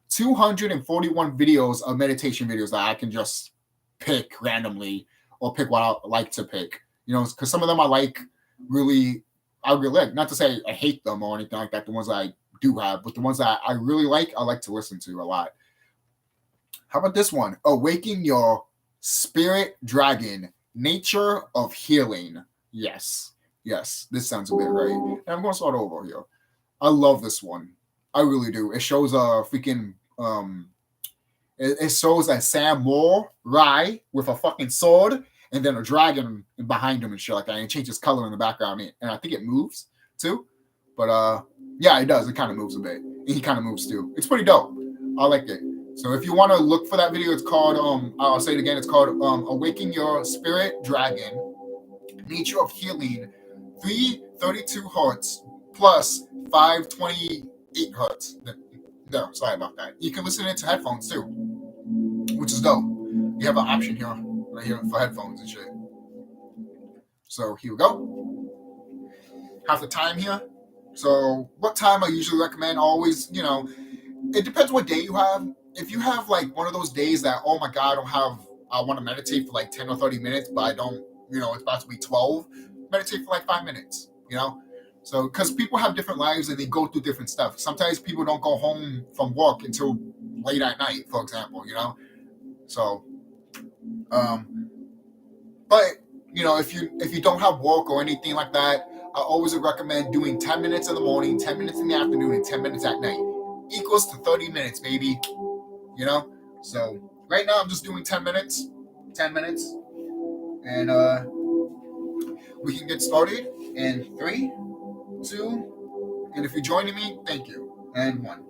241 videos of meditation videos that I can just pick randomly or pick what I like to pick, you know, because some of them I really like. Not to say I hate them or anything like that, the ones I do have, but the ones that I really like, I like to listen to a lot. How about this one? Awaken your spirit dragon, nature of healing. Yes, this sounds a bit right. And I'm going to start over here. I love this one. I really do. It shows a freaking it shows a samurai with a fucking sword and then a dragon behind him and shit like that. And it changes color in the background. And I think it moves too. But yeah, it does. It kind of moves a bit. And he kind of moves too. It's pretty dope. I like it. So if you want to look for that video, it's called I'll say it again. It's called Awaken Your Spirit Dragon, Nature of Healing, 332 hertz plus 528 hertz. No, sorry about that. You can listen to it to headphones too, which is dope. You have an option here, right here for headphones and shit. So here we go. Have the time here. So what time I usually recommend? Always, you know, it depends what day you have. If you have like one of those days that, oh my God, I want to meditate for like 10 or 30 minutes, but I don't, you know, it's about to be 12, meditate for like 5 minutes, you know? So, because people have different lives and they go through different stuff. Sometimes people don't go home from work until late at night, for example, you know? So, but, you know, if you don't have work or anything like that, I always would recommend doing 10 minutes in the morning, 10 minutes in the afternoon, and 10 minutes at night. Equals to 30 minutes, baby. You know? So, right now I'm just doing 10 minutes. 10 minutes. And we can get started in 3, 2, and if you're joining me, thank you. And 1.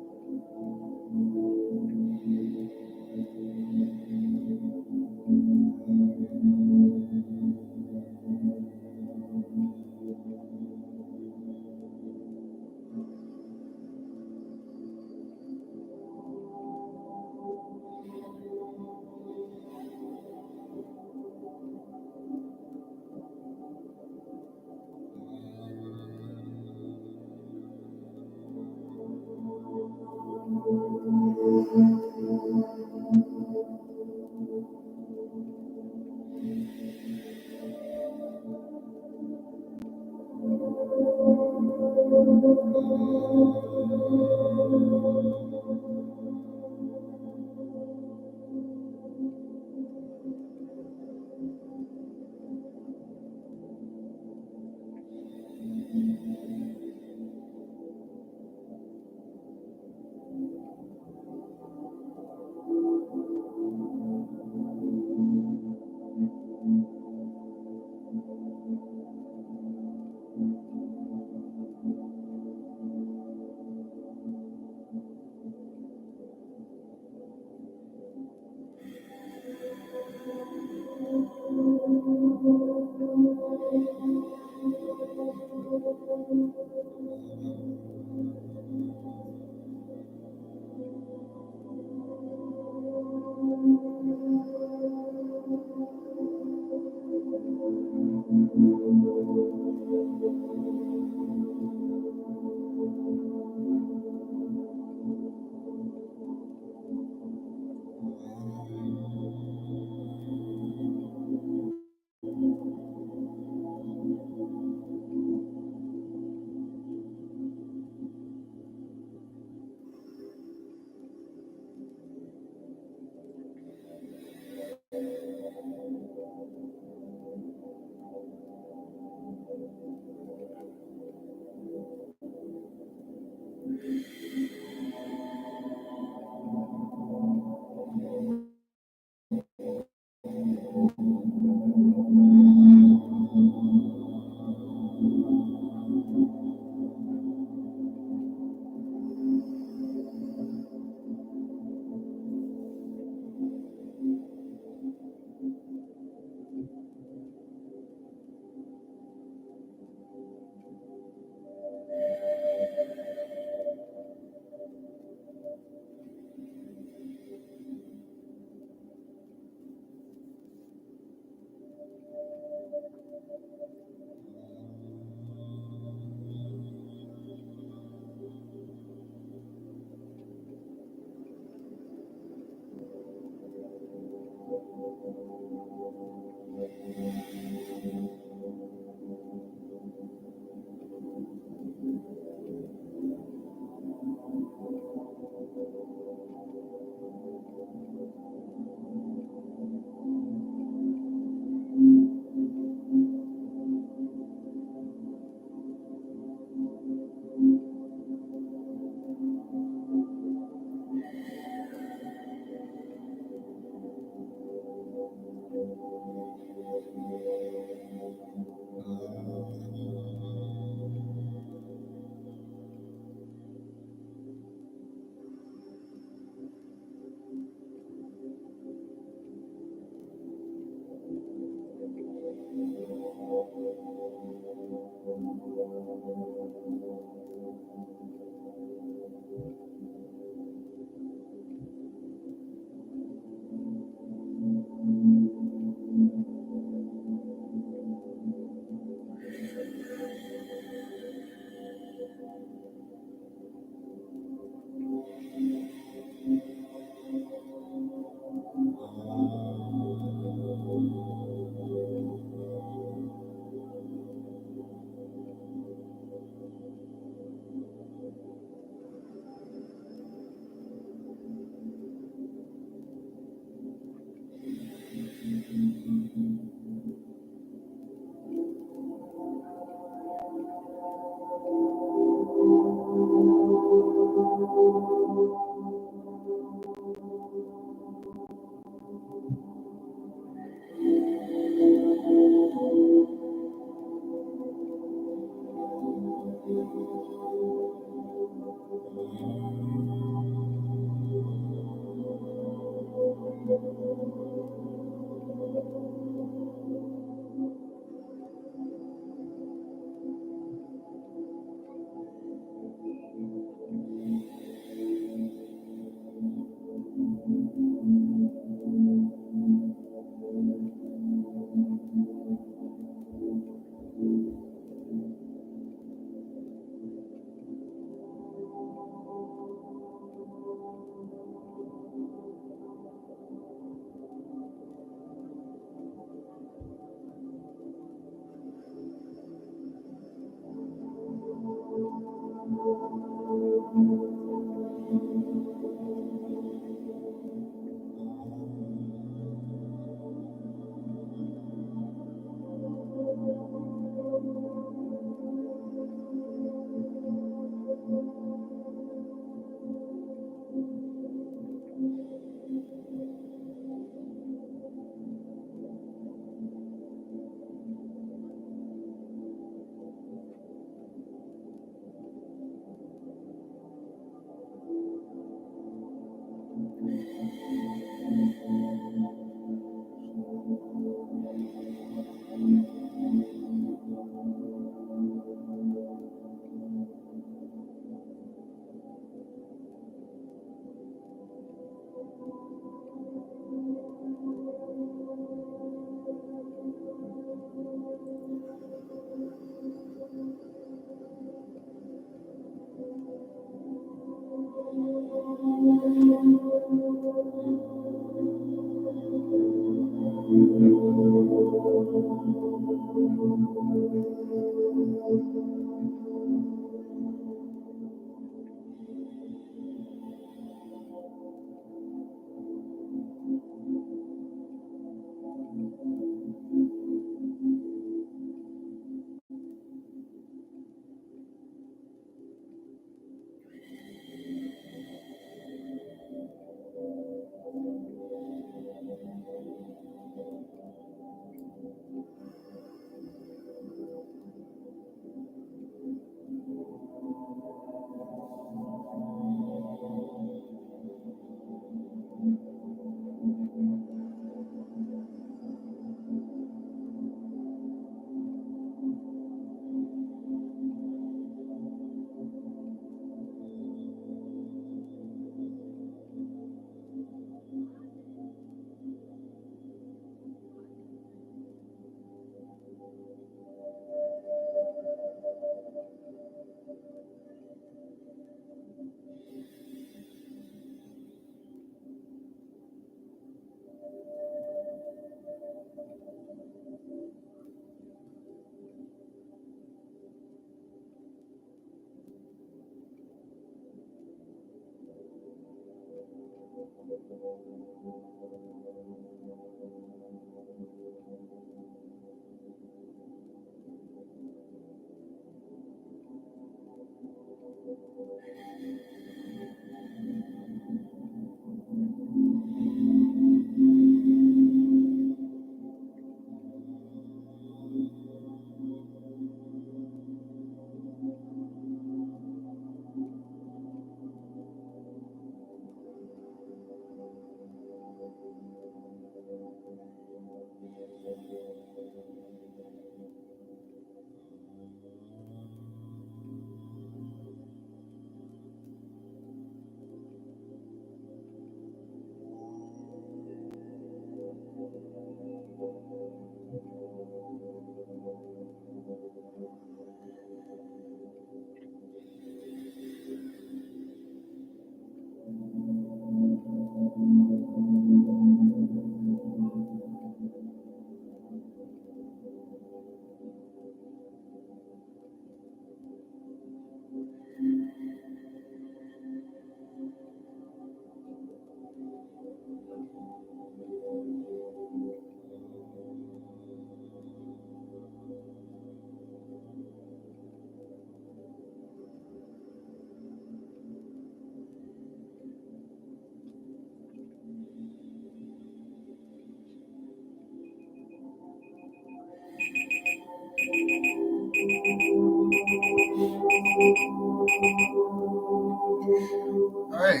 All right.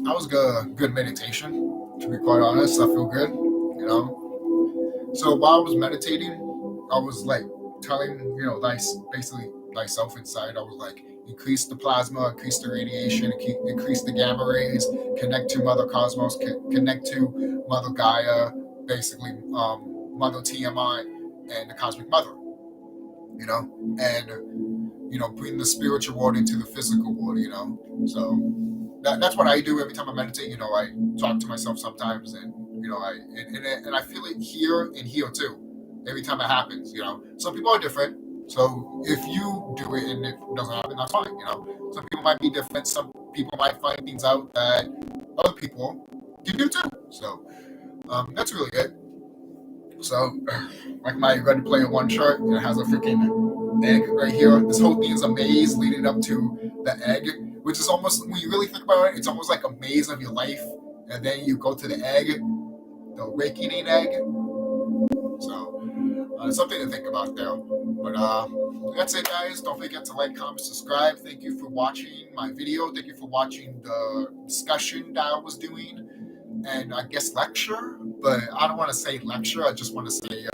That was good meditation. To be quite honest, I feel good. You know. So while I was meditating, I was like telling basically thyself inside. I was like, increase the plasma, increase the radiation, increase the gamma rays, connect to Mother Cosmos, connect to Mother Gaia, basically Mother Tiamat, and the Cosmic Mother. You know, and bring the spiritual world into the physical world. So. That's what I do every time I meditate. I talk to myself sometimes, and I feel it here and here too. Every time it happens, some people are different. So if you do it and it doesn't happen, that's fine. Some people might be different. Some people might find things out that other people can do too. So that's really it. So like my Ready Player One shirt, it has a freaking egg right here. This whole thing is a maze leading up to the egg, which is almost, when you really think about it, it's almost like a maze of your life. And then you go to the egg, the awakening egg. So it's something to think about there. But that's it, guys. Don't forget to like, comment, subscribe. Thank you for watching my video. Thank you for watching the discussion that I was doing. And I guess lecture, but I don't want to say lecture. I just want to say,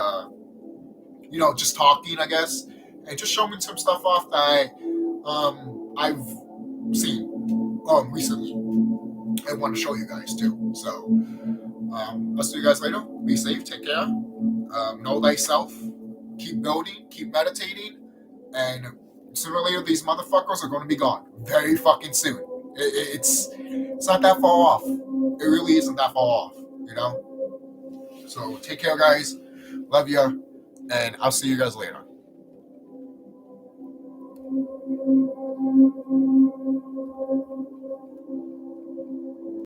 just talking, I guess, and just showing some stuff off that I've seen recently. I want to show you guys too. So I'll see you guys later. Be safe. Take care. Know thyself. Keep building. Keep meditating. And sooner or later, these motherfuckers are going to be gone very fucking soon. It's not that far off. It really isn't that far off, you know? So take care, guys. Love you. And I'll see you guys later.